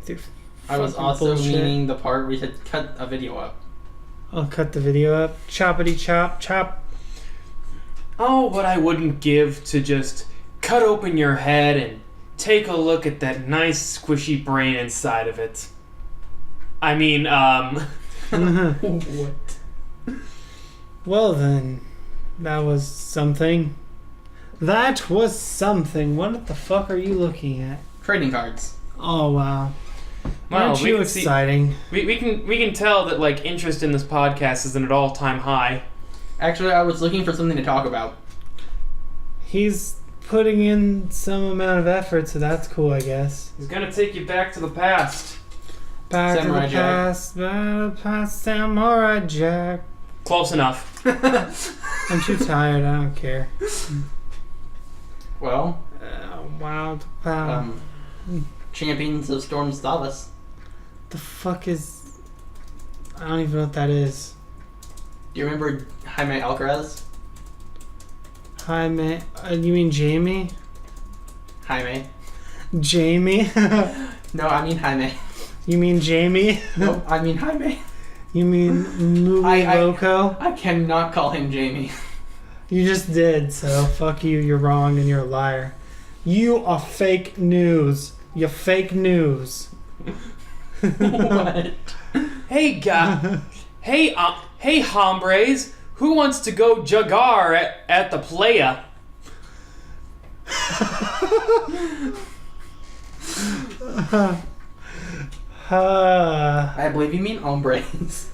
Speaker 1: Dude,
Speaker 2: I was also meaning the part where we said cut a video up.
Speaker 1: I'll cut the video up. Choppity chop, chop.
Speaker 3: Oh, what I wouldn't give to just cut open your head and take a look at that nice squishy brain inside of it. I mean,
Speaker 2: What?
Speaker 1: Well then, that was something. That was something. What the fuck are you looking at?
Speaker 2: Trading cards.
Speaker 1: Oh wow.
Speaker 3: Wow,
Speaker 1: Aren't you exciting?
Speaker 3: We can tell that like interest in this podcast is at an all-time high.
Speaker 2: Actually, I was looking for something to talk about.
Speaker 1: He's putting in some amount of effort, so that's cool, I guess.
Speaker 3: He's gonna take you back to the past.
Speaker 1: Back
Speaker 2: Samurai
Speaker 1: to the past, back to the past, Samurai Jack.
Speaker 3: Close enough.
Speaker 1: I'm too tired, I don't care.
Speaker 2: Well,
Speaker 1: Wow, wow.
Speaker 2: Champions of Storm Stavas.
Speaker 1: The fuck is... I don't even know what that is.
Speaker 2: Do you remember Jaime Alcaraz?
Speaker 1: Hi, man. You mean Jamie?
Speaker 2: Jaime.
Speaker 1: Jamie?
Speaker 2: No, I mean Jaime.
Speaker 1: You mean Jamie?
Speaker 2: Nope, I mean Jaime.
Speaker 1: You mean Muy Loco?
Speaker 2: I cannot call him Jamie.
Speaker 1: You just did, so fuck you, you're wrong and you're a liar. You are fake news. You're fake news.
Speaker 2: What?
Speaker 3: Hey, hey, hombres, who wants to go jagar at the playa?
Speaker 2: I believe you mean hombres.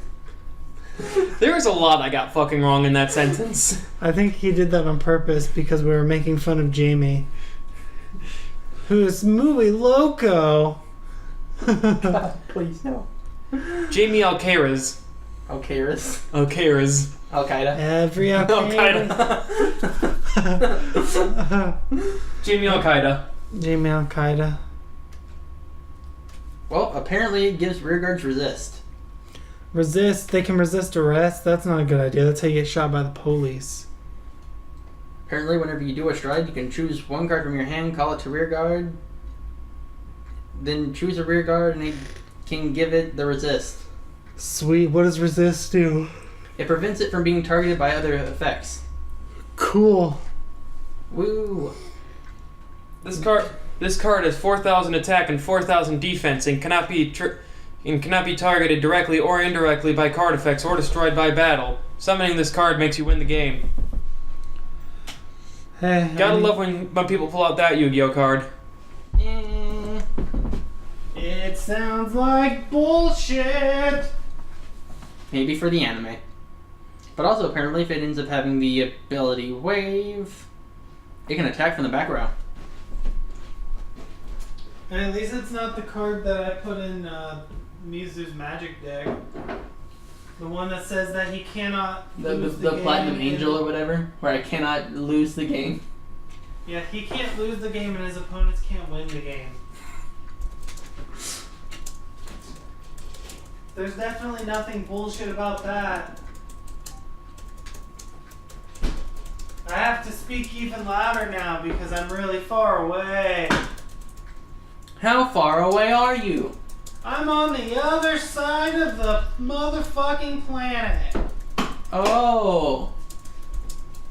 Speaker 3: There was a lot I got fucking wrong in that sentence.
Speaker 1: I think he did that on purpose because we were making fun of Jamie. Who's muy loco.
Speaker 2: God, please no.
Speaker 3: Jamie Alcaraz.
Speaker 2: Alcaraz.
Speaker 3: Alcaraz.
Speaker 2: Al-Qaeda.
Speaker 1: Every
Speaker 3: Al-Qaeda. Jamie Al-Qaeda.
Speaker 1: Jamie Al-Qaeda.
Speaker 2: Well, apparently it gives rearguards resist.
Speaker 1: Resist. They can resist arrest. That's not a good idea. That's how you get shot by the police.
Speaker 2: Apparently, whenever you do a stride, you can choose one card from your hand, call it to rearguard, then choose a rearguard, and it can give it the resist.
Speaker 1: Sweet. What does resist do?
Speaker 2: It prevents it from being targeted by other effects.
Speaker 1: Cool.
Speaker 2: Woo!
Speaker 3: This card has 4,000 attack and 4,000 defense and cannot be and cannot be targeted directly or indirectly by card effects or destroyed by battle. Summoning this card makes you win the game.
Speaker 1: Hey,
Speaker 3: Gotta love when people pull out that Yu-Gi-Oh card.
Speaker 1: It sounds like bullshit.
Speaker 2: Maybe for the anime. But also, apparently, if it ends up having the ability Wave, it can attack from the back row.
Speaker 1: And at least it's not the card that I put in Mizu's magic deck. The one that says that he cannot lose the game.
Speaker 2: Platinum Angel or whatever, where I cannot lose the game.
Speaker 1: Yeah, he can't lose the game and his opponents can't win the game. There's definitely nothing bullshit about that. I have to speak even louder now because I'm really far away.
Speaker 2: How far away are you?
Speaker 1: I'm on the other side of the motherfucking planet.
Speaker 2: Oh.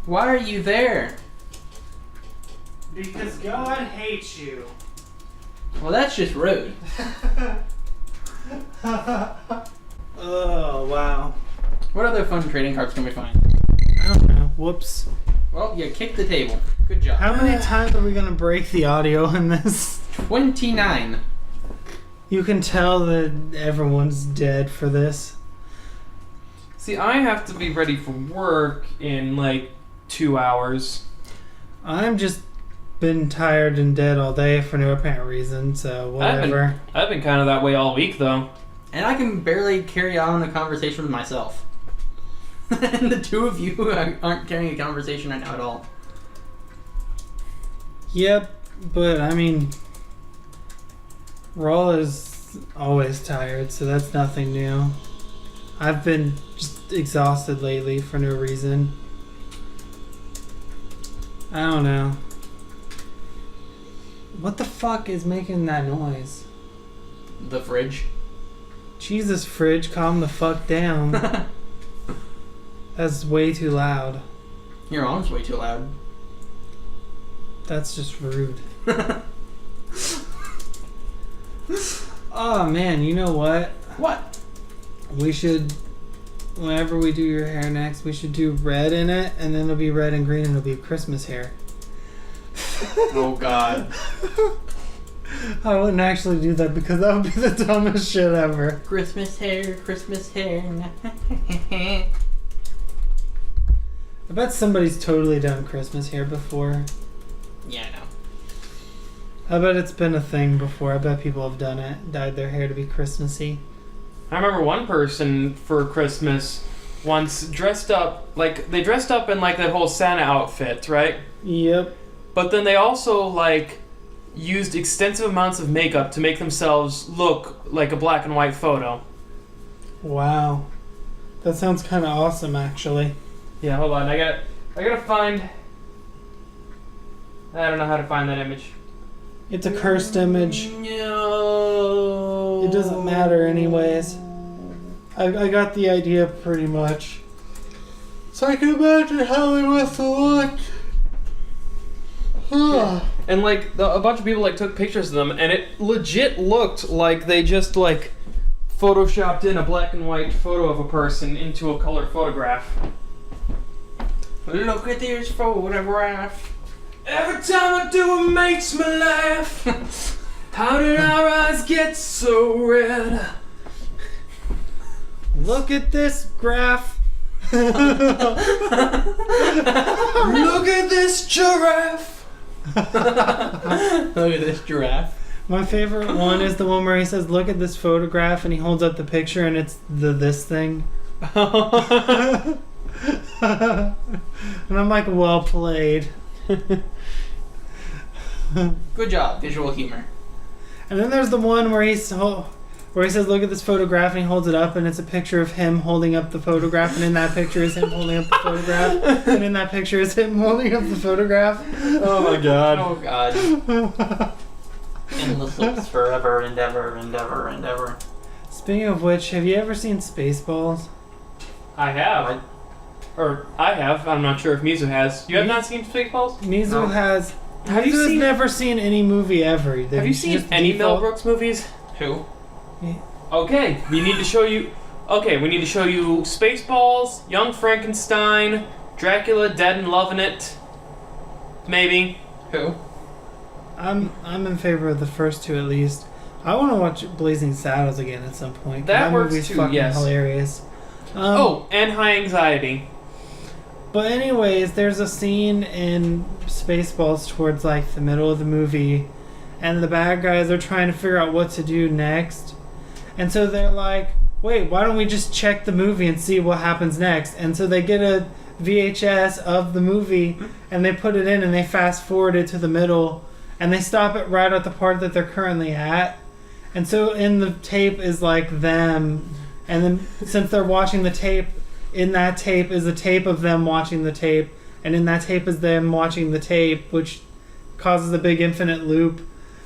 Speaker 2: Why are you there?
Speaker 1: Because God hates you.
Speaker 2: Well, that's just rude.
Speaker 1: Oh, wow.
Speaker 2: What other fun trading cards can we find?
Speaker 1: I don't know. Whoops.
Speaker 2: Well, you kicked the table. Good job.
Speaker 1: How many times are we going to break the audio in this?
Speaker 2: 29.
Speaker 1: You can tell that everyone's dead for this.
Speaker 3: See, I have to be ready for work in like 2 hours.
Speaker 1: I'm just been tired and dead all day for no apparent reason, so whatever.
Speaker 3: I've been kind of that way all week, though.
Speaker 2: And I can barely carry on a conversation with myself. And the two of you aren't carrying a conversation right now at all.
Speaker 1: Yep, but I mean, Raw is always tired, so that's nothing new. I've been just exhausted lately for no reason. I don't know. What the fuck is making that noise?
Speaker 2: The fridge.
Speaker 1: Jesus, fridge, calm the fuck down. That's way too loud.
Speaker 2: Your arm's way too loud.
Speaker 1: That's just rude. Oh man, you know what?
Speaker 2: What?
Speaker 1: We should, whenever we do your hair next, we should do red in it, and then it'll be red and green, and it'll be Christmas hair.
Speaker 2: Oh god.
Speaker 1: I wouldn't actually do that because that would be the dumbest shit ever.
Speaker 2: Christmas hair, Christmas hair.
Speaker 1: I bet somebody's totally done Christmas hair before.
Speaker 2: Yeah, I know.
Speaker 1: I bet it's been a thing before. I bet people have done it, dyed their hair to be Christmassy.
Speaker 3: I remember one person for Christmas once dressed up, like, they dressed up in, like, that whole Santa outfit, right?
Speaker 1: Yep.
Speaker 3: But then they also, like, used extensive amounts of makeup to make themselves look like a black and white photo.
Speaker 1: Wow. That sounds kind of awesome, actually.
Speaker 3: Yeah, hold on. I gotta find... I don't know how to find that image.
Speaker 1: It's a cursed image.
Speaker 2: No.
Speaker 1: It doesn't matter anyways. I got the idea pretty much. So I can imagine how they must have looked.
Speaker 3: And like a bunch of people like took pictures of them, and it legit looked like they just like photoshopped in a black and white photo of a person into a colored photograph.
Speaker 2: Look at this photograph.
Speaker 3: Every time I do it makes me laugh. How did our eyes get so red?
Speaker 1: Look at this graph.
Speaker 3: Look at this giraffe.
Speaker 2: Look at this giraffe.
Speaker 1: My favorite one is the one where he says, "Look at this photograph," and he holds up the picture, and it's this thing. And I'm like, well played.
Speaker 2: Good job, visual humor.
Speaker 1: And then there's the one where he says, "Look at this photograph," and he holds it up, and it's a picture of him holding up the photograph, and in that picture is him holding up the photograph, and in that picture is him holding up the photograph.
Speaker 3: Oh my god.
Speaker 2: Oh god. Endless loops forever and ever and ever and ever.
Speaker 1: Speaking of which, have you ever seen Spaceballs?
Speaker 3: I have. Or I have. I'm not sure if Mizu has. You have not seen Spaceballs?
Speaker 1: Mizu
Speaker 2: No.
Speaker 1: has.
Speaker 3: Have you
Speaker 1: Mizu has
Speaker 3: seen-
Speaker 1: never seen any movie ever.
Speaker 3: Have you seen any Mel Brooks movies?
Speaker 2: Who?
Speaker 3: Okay, we need to show you. Okay, we need to show you Spaceballs, Young Frankenstein, Dracula, Dead and Loving It. Maybe.
Speaker 2: Who?
Speaker 1: I'm in favor of the first two at least. I want to watch Blazing Saddles again at some point.
Speaker 3: That works
Speaker 1: movie's
Speaker 3: too,
Speaker 1: fucking
Speaker 3: yes.
Speaker 1: hilarious.
Speaker 3: And High Anxiety.
Speaker 1: But anyways, there's a scene in Spaceballs towards like the middle of the movie, and the bad guys are trying to figure out what to do next. And so they're like, wait, why don't we just check the movie and see what happens next? And so they get a VHS of the movie, and they put it in, and they fast forward it to the middle, and they stop it right at the part that they're currently at. And so in the tape is like them, and then since they're watching the tape, in that tape is a tape of them watching the tape, and in that tape is them watching the tape, which causes a big infinite loop.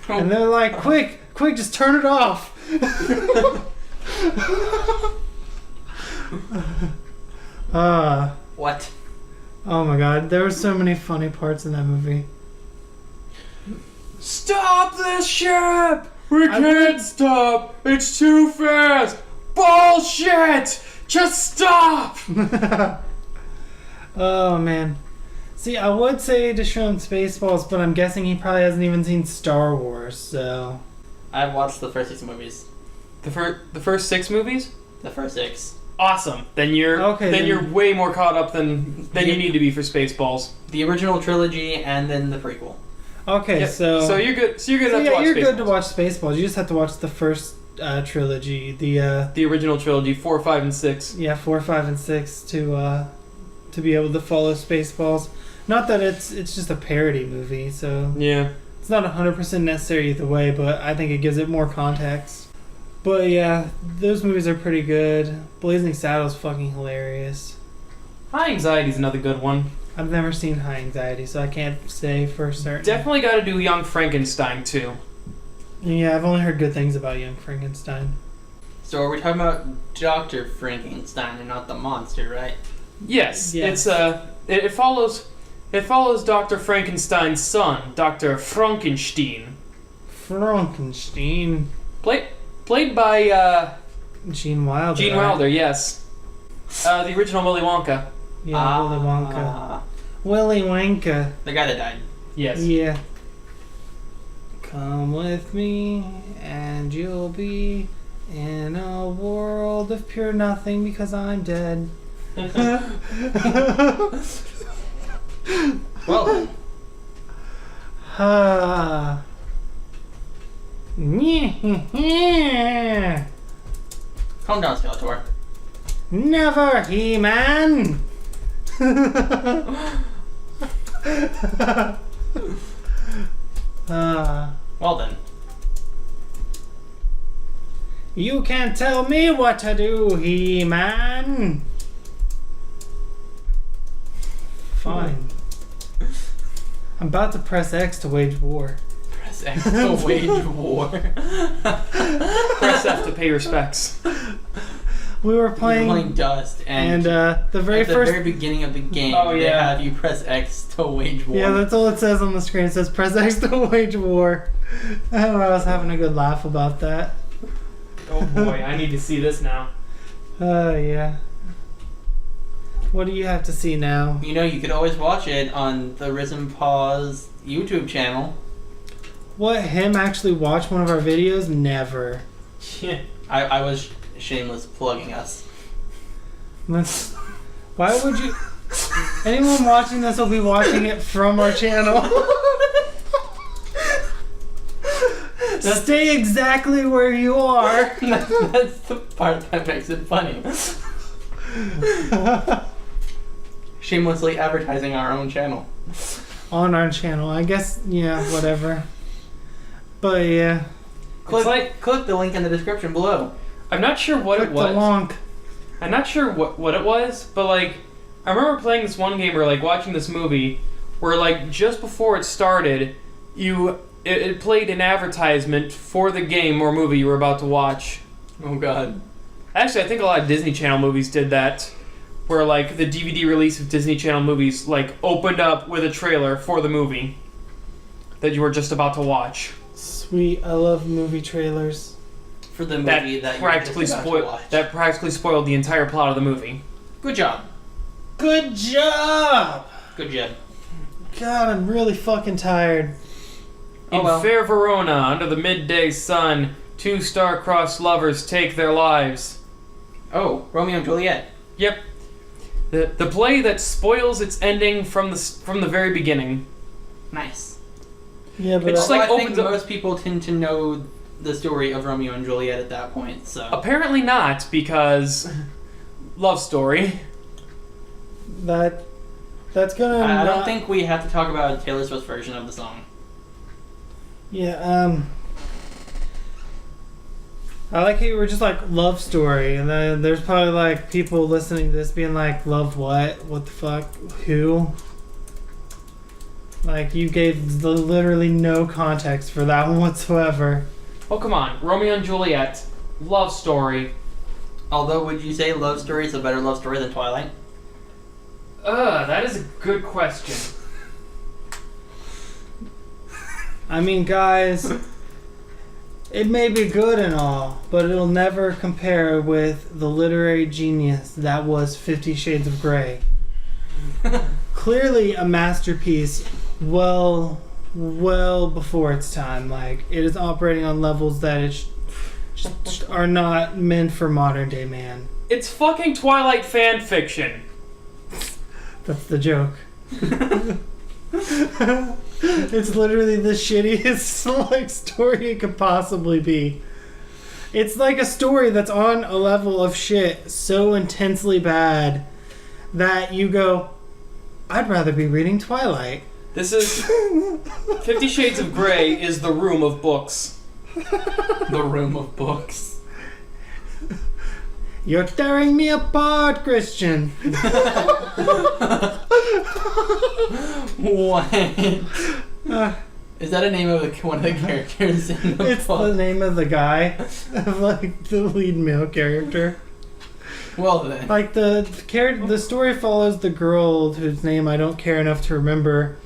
Speaker 1: And they're like, quick, just turn it off.
Speaker 2: What?
Speaker 1: Oh my god, there were so many funny parts in that movie.
Speaker 3: Stop this ship! We can't stop! It's too fast! Bullshit! Just stop!
Speaker 1: Oh man. See, I would say to show him Spaceballs, but I'm guessing he probably hasn't even seen Star Wars, so...
Speaker 2: I've watched the first 6 movies.
Speaker 3: The first 6 movies?
Speaker 2: The first 6.
Speaker 3: Awesome. Then you're way more caught up than you need to be for Spaceballs.
Speaker 2: The original trilogy and then the prequel.
Speaker 1: Okay,
Speaker 3: Yep.
Speaker 1: so...
Speaker 3: So you're good. So you're good enough to watch
Speaker 1: you're
Speaker 3: Spaceballs.
Speaker 1: good to watch Spaceballs. You just have to watch the first trilogy,
Speaker 3: The original trilogy, 4, 5, and 6.
Speaker 1: 4, 5, and 6 to be able to follow Spaceballs. Not that it's just a parody movie, so
Speaker 3: Yeah.
Speaker 1: it's not 100% necessary either way, but I think it gives it more context. But yeah, those movies are pretty good. Blazing Saddles fucking hilarious.
Speaker 3: High Anxiety is another good one.
Speaker 1: I've never seen High Anxiety, so I can't say for certain.
Speaker 3: Definitely got to do Young Frankenstein too.
Speaker 1: Yeah, I've only heard good things about Young Frankenstein.
Speaker 2: So are we talking about Dr. Frankenstein and not the monster, right?
Speaker 3: Yes.
Speaker 1: Yes.
Speaker 3: It's it follows Dr. Frankenstein's son, Dr. Frankenstein,
Speaker 1: Frankenstein.
Speaker 3: played by
Speaker 1: Gene Wilder.
Speaker 3: Gene
Speaker 1: right?
Speaker 3: Wilder. Yes. The original Willy Wonka.
Speaker 1: Yeah, Willy Wonka. Willy Wonka.
Speaker 2: The guy that died.
Speaker 3: Yes.
Speaker 1: Yeah. Come with me, and you'll be in a world of pure nothing because I'm dead.
Speaker 2: Well then. Calm down, Skeletor.
Speaker 1: Never, He-Man!
Speaker 2: Well then.
Speaker 1: You can't tell me what to do, He-Man! Fine. I'm about to press X to wage war.
Speaker 2: Press X to wage war.
Speaker 3: Press F to pay respects.
Speaker 1: We were
Speaker 2: You're
Speaker 1: playing
Speaker 2: playing Dust, and
Speaker 1: the very
Speaker 2: at the
Speaker 1: first...
Speaker 2: very beginning of the game,
Speaker 3: Oh,
Speaker 2: they
Speaker 3: yeah.
Speaker 2: have you press X to wage war.
Speaker 1: Yeah, that's all it says on the screen. It says press X to wage war. I don't know, I was having a good laugh about that.
Speaker 3: Oh boy, I need to see this now.
Speaker 1: Yeah. What do you have to see now?
Speaker 2: You know, you could always watch it on the RisenPaw's YouTube channel.
Speaker 1: What, him actually watch one of our videos? Never.
Speaker 3: Yeah.
Speaker 2: I was shameless plugging us.
Speaker 1: Let's, why would you... Anyone watching this will be watching it from our channel. Stay exactly where you are.
Speaker 2: That's the part that makes it funny. Shamelessly advertising our own channel.
Speaker 1: On our channel. I guess, yeah, whatever. But yeah.
Speaker 2: Click the link in the description below.
Speaker 3: I'm not sure what
Speaker 1: Click
Speaker 3: it was.
Speaker 1: the lonk.
Speaker 3: I'm not sure what it was, but like, I remember playing this one game or like watching this movie where like just before it started, it played an advertisement for the game or movie you were about to watch.
Speaker 2: Oh god.
Speaker 3: Actually, I think a lot of Disney Channel movies did that, where like the DVD release of Disney Channel movies like opened up with a trailer for the movie that you were just about to watch.
Speaker 1: Sweet. I love movie trailers.
Speaker 2: for the movie that
Speaker 3: practically
Speaker 2: you're just about to watch.
Speaker 3: that practically spoiled the entire plot of the movie.
Speaker 2: Good job.
Speaker 1: Good job!
Speaker 2: Good job.
Speaker 1: God, I'm really fucking tired.
Speaker 3: In fair Verona, under the midday sun, two star-crossed lovers take their lives.
Speaker 2: Oh, Romeo and Juliet.
Speaker 3: Yep. The play that spoils its ending from the very beginning.
Speaker 2: Nice.
Speaker 1: Yeah, but
Speaker 3: It's
Speaker 2: Well,
Speaker 3: like
Speaker 2: I think
Speaker 3: opens up-
Speaker 2: most people tend to know the story of Romeo and Juliet at that point, so...
Speaker 3: Apparently not, because love story.
Speaker 1: that's gonna.
Speaker 2: I don't think we have to talk about Taylor Swift's version of the song.
Speaker 1: Yeah. I like how you were just like love story, and then there's probably like people listening to this being like, love what? What the fuck? Who? Like you gave literally no context for that one whatsoever.
Speaker 3: Oh, come on. Romeo and Juliet. Love story.
Speaker 2: Although, would you say Love Story is a better love story than Twilight?
Speaker 3: That is a good question.
Speaker 1: I mean, guys, it may be good and all, but it'll never compare with the literary genius that was 50 Shades of Grey. Clearly a masterpiece well before its time. Like, it is operating on levels that it just are not meant for modern day man.
Speaker 3: It's fucking Twilight fan fiction.
Speaker 1: That's the joke. It's literally the shittiest like story it could possibly be. It's like a story that's on a level of shit so intensely bad that you go, I'd rather be reading Twilight.
Speaker 3: This is 50 Shades of Grey is the room of books.
Speaker 2: The Room of Books.
Speaker 1: You're tearing me apart, Christian.
Speaker 2: What?
Speaker 1: Uh,
Speaker 2: Is that a name of one of the characters in the
Speaker 1: it's
Speaker 2: book?
Speaker 1: the name of the guy, of like the lead male character.
Speaker 2: Well then.
Speaker 1: Like the story follows the girl whose name I don't care enough to remember,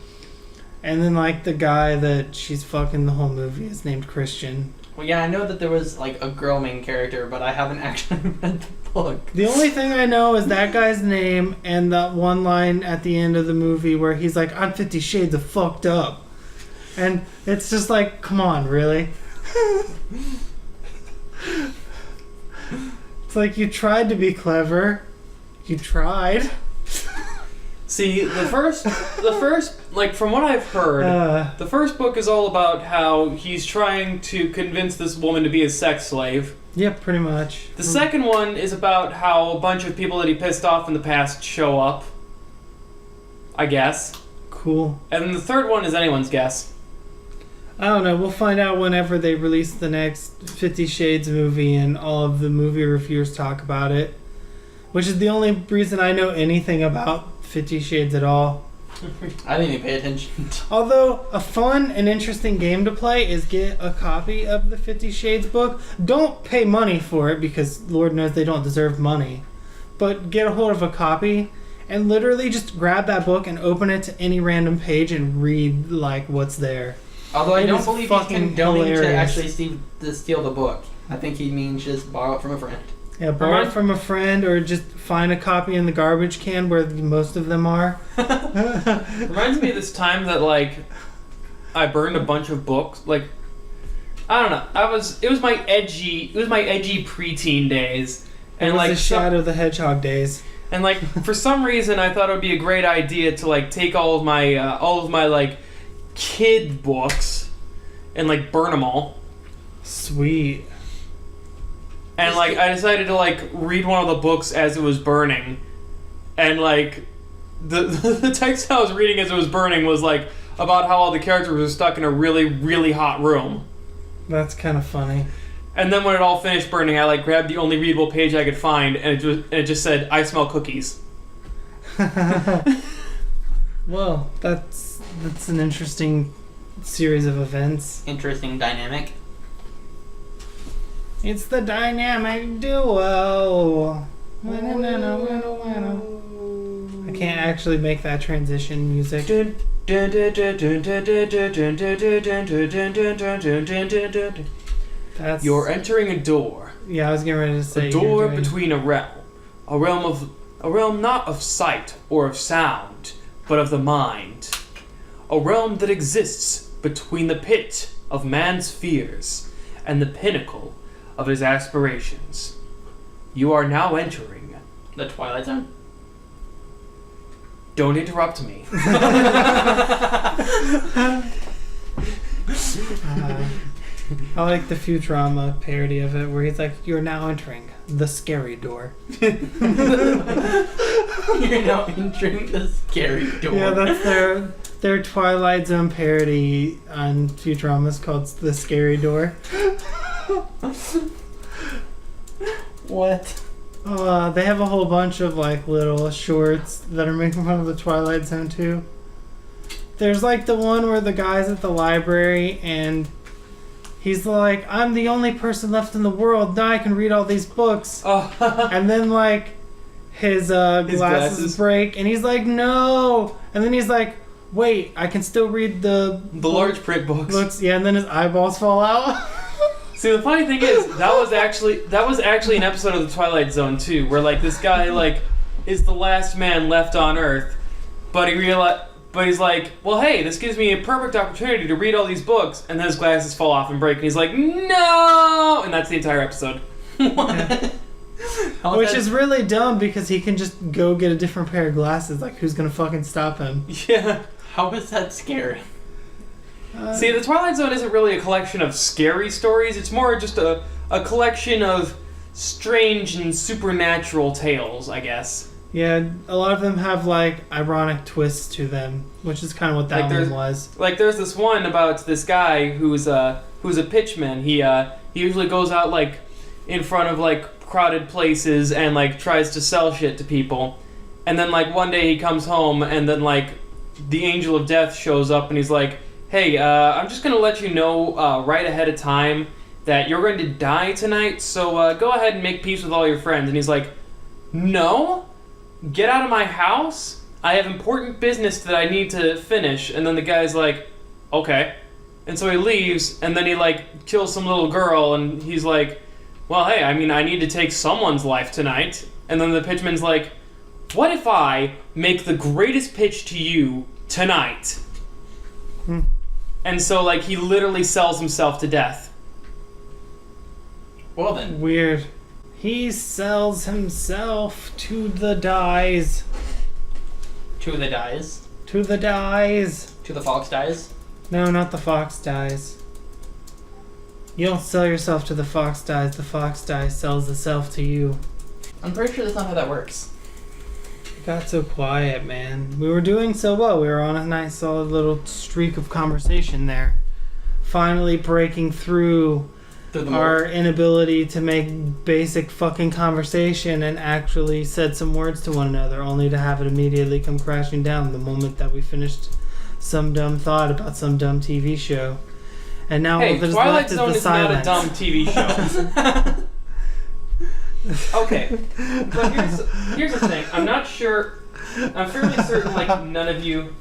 Speaker 1: and then like the guy that she's fucking the whole movie is named Christian.
Speaker 2: Well, yeah, I know that there was like a girl main character, but I haven't actually read the book.
Speaker 1: The only thing I know is that guy's name and that one line at the end of the movie where he's like, I'm 50 Shades of fucked up. And it's just like, come on, really? It's like you tried to be clever. You tried.
Speaker 3: See, the first, like from what I've heard, the first book is all about how he's trying to convince this woman to be a sex slave.
Speaker 1: Yeah, pretty much.
Speaker 3: The second one is about how a bunch of people that he pissed off in the past show up, I guess.
Speaker 1: Cool.
Speaker 3: And then the third one is anyone's guess.
Speaker 1: I don't know. We'll find out whenever they release the next 50 Shades movie and all of the movie reviewers talk about it. Which is the only reason I know anything about 50 Shades at all.
Speaker 2: I didn't even pay attention.
Speaker 1: Although, a fun and interesting game to play is get a copy of the 50 Shades book. Don't pay money for it because Lord knows they don't deserve money. But get a hold of a copy and literally just grab that book and open it to any random page and read like what's there.
Speaker 2: Although I
Speaker 1: It
Speaker 2: don't
Speaker 1: is
Speaker 2: believe he's
Speaker 1: fucking
Speaker 2: condoning to
Speaker 1: hilarious.
Speaker 2: actually steal the book. I think he means just borrow it from a friend.
Speaker 1: Yeah, borrow it from a friend or just find a copy in the garbage can where most of them are.
Speaker 3: Reminds me of this time that like I burned a bunch of books. Like I don't know. It was my edgy preteen days.
Speaker 1: And like the Shadow of the Hedgehog days.
Speaker 3: And like for some reason I thought it would be a great idea to like take all of my like kid books and like burn them all.
Speaker 1: Sweet.
Speaker 3: And like I decided to like read one of the books as it was burning. And like the text I was reading as it was burning was like about how all the characters were stuck in a really, really hot room.
Speaker 1: That's kind of funny.
Speaker 3: And then when it all finished burning, I like grabbed the only readable page I could find, and it just said, "I smell cookies."
Speaker 1: Well, that's an interesting series of events.
Speaker 2: Interesting dynamic.
Speaker 1: It's the dynamic duo. I can't actually make that transition music. That's
Speaker 3: You're entering a door.
Speaker 1: Yeah, I was getting ready to say
Speaker 3: A door
Speaker 1: you're doing-
Speaker 3: between a realm not of sight or of sound, but of the mind. A realm that exists between the pit of man's fears and the pinnacle of his aspirations. You are now entering.
Speaker 2: The Twilight Zone?
Speaker 3: Don't interrupt me.
Speaker 1: I like the Futurama parody of it where he's like, "You're now entering the scary door."
Speaker 2: You're now entering the scary door.
Speaker 1: Yeah, that's their Twilight Zone parody on Futurama is called the Scary Door.
Speaker 2: What?
Speaker 1: They have a whole bunch of like little shorts that are making fun of the Twilight Zone too. There's like the one where the guy's at the library and he's like, "I'm the only person left in the world. Now I can read all these books."
Speaker 3: Oh.
Speaker 1: And then like his glasses break and he's like, "No." And then he's like, "Wait, I can still read the
Speaker 3: large print books.
Speaker 1: Yeah, and then his eyeballs fall out.
Speaker 3: See, the funny thing is, that was actually an episode of the Twilight Zone too, where like this guy like is the last man left on Earth, but he's like, well, hey, this gives me a perfect opportunity to read all these books, and then his glasses fall off and break, and he's like, no, and that's the entire episode.
Speaker 2: What?
Speaker 1: Which is really dumb because he can just go get a different pair of glasses. Like, who's gonna fucking stop him?
Speaker 3: Yeah.
Speaker 2: How is that scary?
Speaker 3: See, the Twilight Zone isn't really a collection of scary stories. It's more just a collection of strange and supernatural tales, I guess.
Speaker 1: Yeah, a lot of them have like ironic twists to them, which is kind of what that one was.
Speaker 3: Like, there's this one about this guy who's a pitchman. He usually goes out like in front of like crowded places and like tries to sell shit to people. And then like one day he comes home and then like the angel of death shows up and he's like, "Hey, I'm just gonna let you know right ahead of time that you're going to die tonight, so go ahead and make peace with all your friends." And he's like, "No, get out of my house. I have important business that I need to finish." And then the guy's like, "Okay." And so he leaves, and then he like kills some little girl, and he's like, "Well, hey, I mean, I need to take someone's life tonight." And then the pitchman's like, "What if I make the greatest pitch to you tonight?" And so, like, he literally sells himself to death.
Speaker 2: Well then.
Speaker 1: Weird. He sells himself to the dies.
Speaker 2: To the dies.
Speaker 1: To the dies.
Speaker 2: To the Foxx dies.
Speaker 1: No, not the Foxx dies. You don't sell yourself to the Foxx dies. The Foxx dies sells the self to you.
Speaker 2: I'm pretty sure that's not how that works.
Speaker 1: It got so quiet, man. We were doing so well. We were on a nice solid little streak of conversation there. Finally breaking through our inability to make basic fucking conversation and actually said some words to one another, only to have it immediately come crashing down the moment that we finished some dumb thought about some dumb TV show. And now all that is
Speaker 3: Twilight
Speaker 1: left
Speaker 3: Zone
Speaker 1: is the
Speaker 3: is
Speaker 1: silence.
Speaker 3: not a dumb TV show. Okay, but here's the thing. I'm not sure. I'm fairly certain, like, none of you.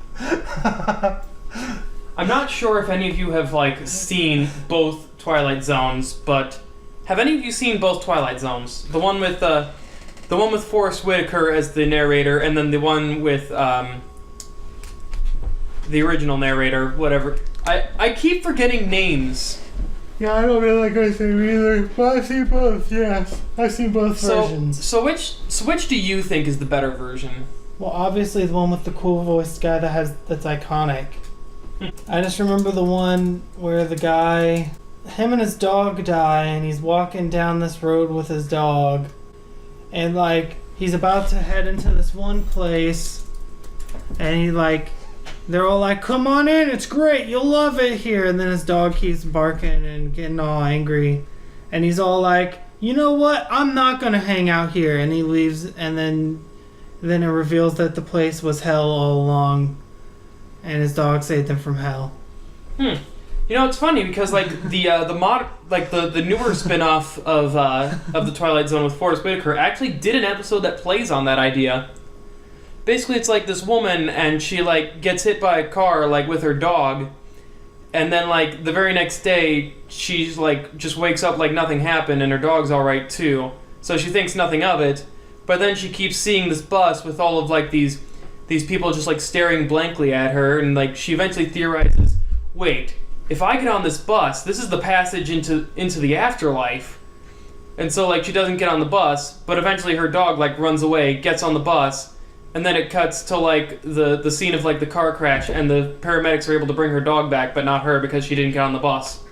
Speaker 3: I'm not sure if any of you have like seen both Twilight Zones, but have any of you seen both Twilight Zones? The one with Forrest Whitaker as the narrator, and then the one with the original narrator, whatever. I keep forgetting names.
Speaker 1: Yeah, I don't really like Ice Cream either, but I've seen both, yes. I've seen both versions.
Speaker 3: So which do you think is the better version?
Speaker 1: Well, obviously the one with the cool voiced guy that's iconic. I just remember the one where the guy, him and his dog die, and he's walking down this road with his dog, and like he's about to head into this one place, and he like, they're all like, "Come on in, it's great, you'll love it here." And then his dog keeps barking and getting all angry, and he's all like, "You know what? I'm not gonna hang out here." And he leaves, and then it reveals that the place was hell all along, and his dog saved him from hell.
Speaker 3: You know, it's funny because like the newer spin-off of the Twilight Zone with Forrest Whitaker actually did an episode that plays on that idea. Basically, it's like this woman, and she like gets hit by a car like with her dog, And then, like, the very next day, she's, like, just wakes up like nothing happened, and her dog's alright, too. So she thinks nothing of it. But then she keeps seeing this bus with all of, like, these people just, like, staring blankly at her, and, like, she eventually theorizes, wait, if I get on this bus, this is the passage into the afterlife. And so, like, she doesn't get on the bus, but eventually her dog, like, runs away, gets on the bus, and then it cuts to, like, the scene of, like, the car crash, and the paramedics are able to bring her dog back, but not her because she didn't get on the bus.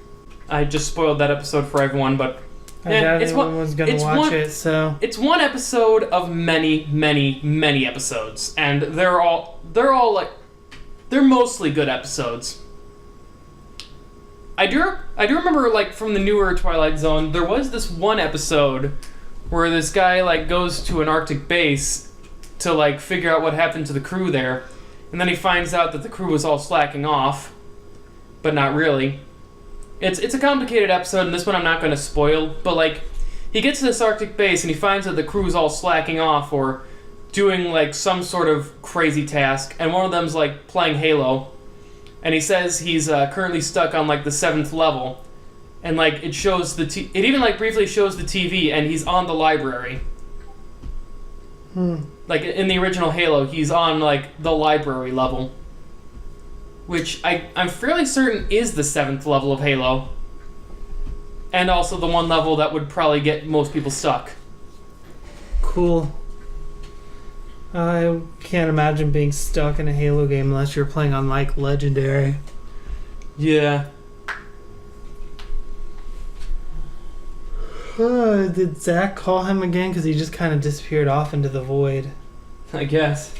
Speaker 3: I just spoiled that episode for everyone, but...
Speaker 1: I doubt anyone was going to watch it, so...
Speaker 3: It's one episode of many, many, many episodes, and they're all, like... They're mostly good episodes. I do remember, like, from the newer Twilight Zone, there was this one episode where this guy, like, goes to an Arctic base to, like, figure out what happened to the crew there, and then he finds out that the crew was all slacking off, but not really. It's a complicated episode, and this one I'm not going to spoil, but, like, he gets to this Arctic base, and he finds that the crew's all slacking off, or doing, like, some sort of crazy task, and one of them's, like, playing Halo. And he says he's currently stuck on, like, the 7th level. And, like, it shows it even, like, briefly shows the TV, and he's on the library. Like, in the original Halo, he's on, like, the library level. Which I'm fairly certain is the 7th level of Halo. And also the one level that would probably get most people stuck.
Speaker 1: Cool. I can't imagine being stuck in a Halo game unless you're playing on, like, Legendary.
Speaker 3: Yeah.
Speaker 1: Did Zach call him again? Because he just kind of disappeared off into the void.
Speaker 3: I guess.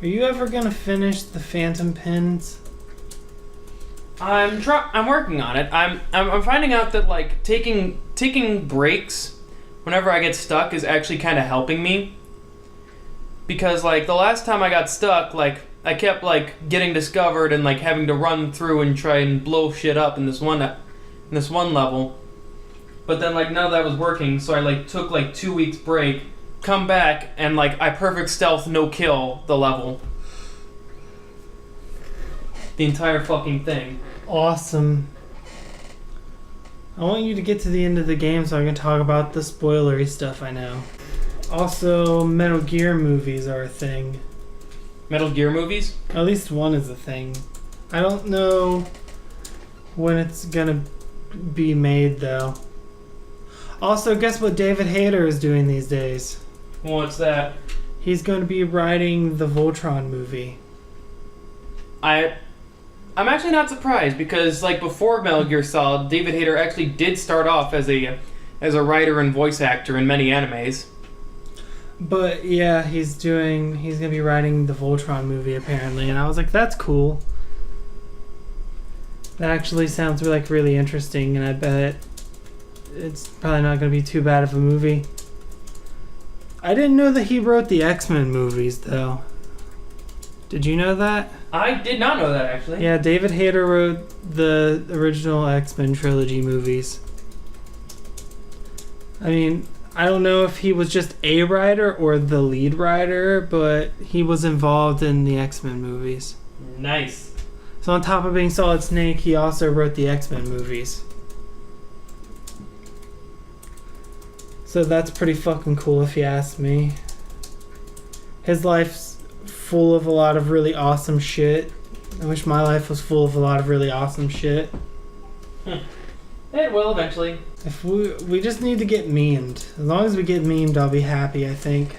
Speaker 1: Are you ever going to finish the Phantom Pins?
Speaker 3: I'm working on it. I'm finding out that, like, taking breaks whenever I get stuck is actually kind of helping me. Because, like, the last time I got stuck, like, I kept, like, getting discovered and, like, having to run through and try and blow shit up in this one level. But then, like, none of that was working, so I, like, took, like, 2 weeks break, come back, and, like, I perfect stealth no kill the level. The entire fucking thing.
Speaker 1: Awesome. I want you to get to the end of the game so I can talk about the spoilery stuff I know. Also, Metal Gear movies are a thing.
Speaker 3: Metal Gear movies?
Speaker 1: At least one is a thing. I don't know when it's gonna be made, though. Also, guess what David Hayter is doing these days?
Speaker 3: What's that?
Speaker 1: He's going to be writing the Voltron movie.
Speaker 3: I'm actually not surprised because, like, before Metal Gear Solid, David Hayter actually did start off as a writer and voice actor in many animes.
Speaker 1: But yeah, he's gonna be writing the Voltron movie apparently, and I was like, that's cool. That actually sounds like really interesting, and I bet it's probably not gonna be too bad of a movie. I didn't know that he wrote the X-Men movies though. Did you know that?
Speaker 3: I did not know that, actually.
Speaker 1: Yeah, David Hayter wrote the original X-Men trilogy movies. I mean, I don't know if he was just a writer or the lead writer, but he was involved in the X-Men movies.
Speaker 3: Nice.
Speaker 1: So on top of being Solid Snake, he also wrote the X-Men movies. So that's pretty fucking cool if you ask me. His life's full of a lot of really awesome shit. I wish my life was full of a lot of really awesome shit.
Speaker 3: It will eventually.
Speaker 1: If we just need to get memed. As long as we get memed, I'll be happy, I think.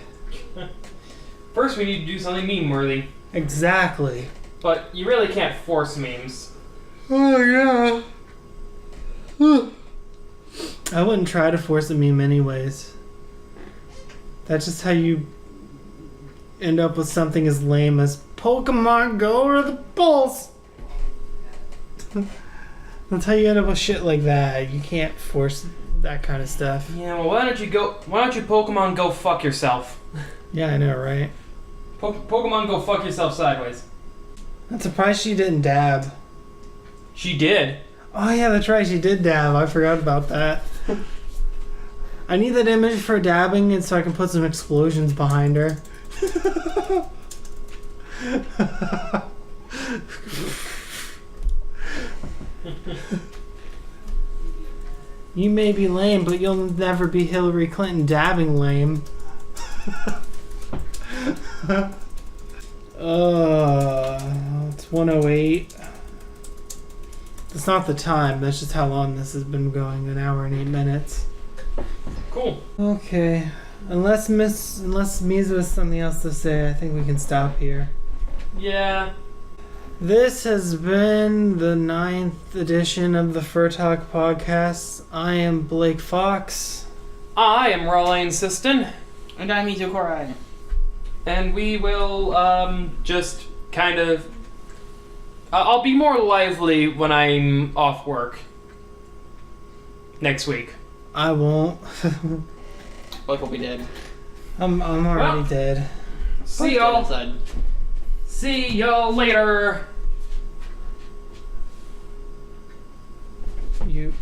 Speaker 3: First, we need to do something meme-worthy.
Speaker 1: Exactly.
Speaker 3: But you really can't force memes.
Speaker 1: Oh, yeah. I wouldn't try to force a meme anyways. That's just how you end up with something as lame as Pokemon Go or the Pulse. That's how you end up with shit like that. You can't force that kind of stuff.
Speaker 3: Yeah, well, why don't you Pokemon Go fuck yourself?
Speaker 1: Yeah, I know, right?
Speaker 3: Pokemon Go fuck yourself sideways.
Speaker 1: I'm surprised she didn't dab.
Speaker 3: She did.
Speaker 1: Oh yeah, that's right, she did dab. I forgot about that. I need that image for dabbing and so I can put some explosions behind her. You may be lame, but you'll never be Hillary Clinton dabbing lame. It's 1:08. That's not the time. That's just how long this has been going. 1 hour and 8 minutes.
Speaker 3: Cool.
Speaker 1: Okay. Unless Mizu has something else to say, I think we can stop here.
Speaker 3: Yeah.
Speaker 1: This has been the 9th edition of the Fur Talk podcast. I am Blake Foxx.
Speaker 3: I am Ralleign Siston.
Speaker 2: And I'm Mizu Kurai.
Speaker 3: And we will just kind of... I'll be more lively when I'm off work. Next week.
Speaker 1: I won't.
Speaker 2: Blake will be dead.
Speaker 1: I'm already dead.
Speaker 3: See y'all.
Speaker 2: Inside.
Speaker 3: See y'all later.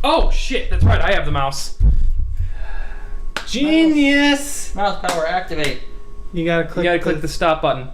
Speaker 3: Oh shit, that's right, I have the mouse.
Speaker 1: Genius!
Speaker 2: Mouse power activate.
Speaker 1: You gotta click
Speaker 3: The stop button.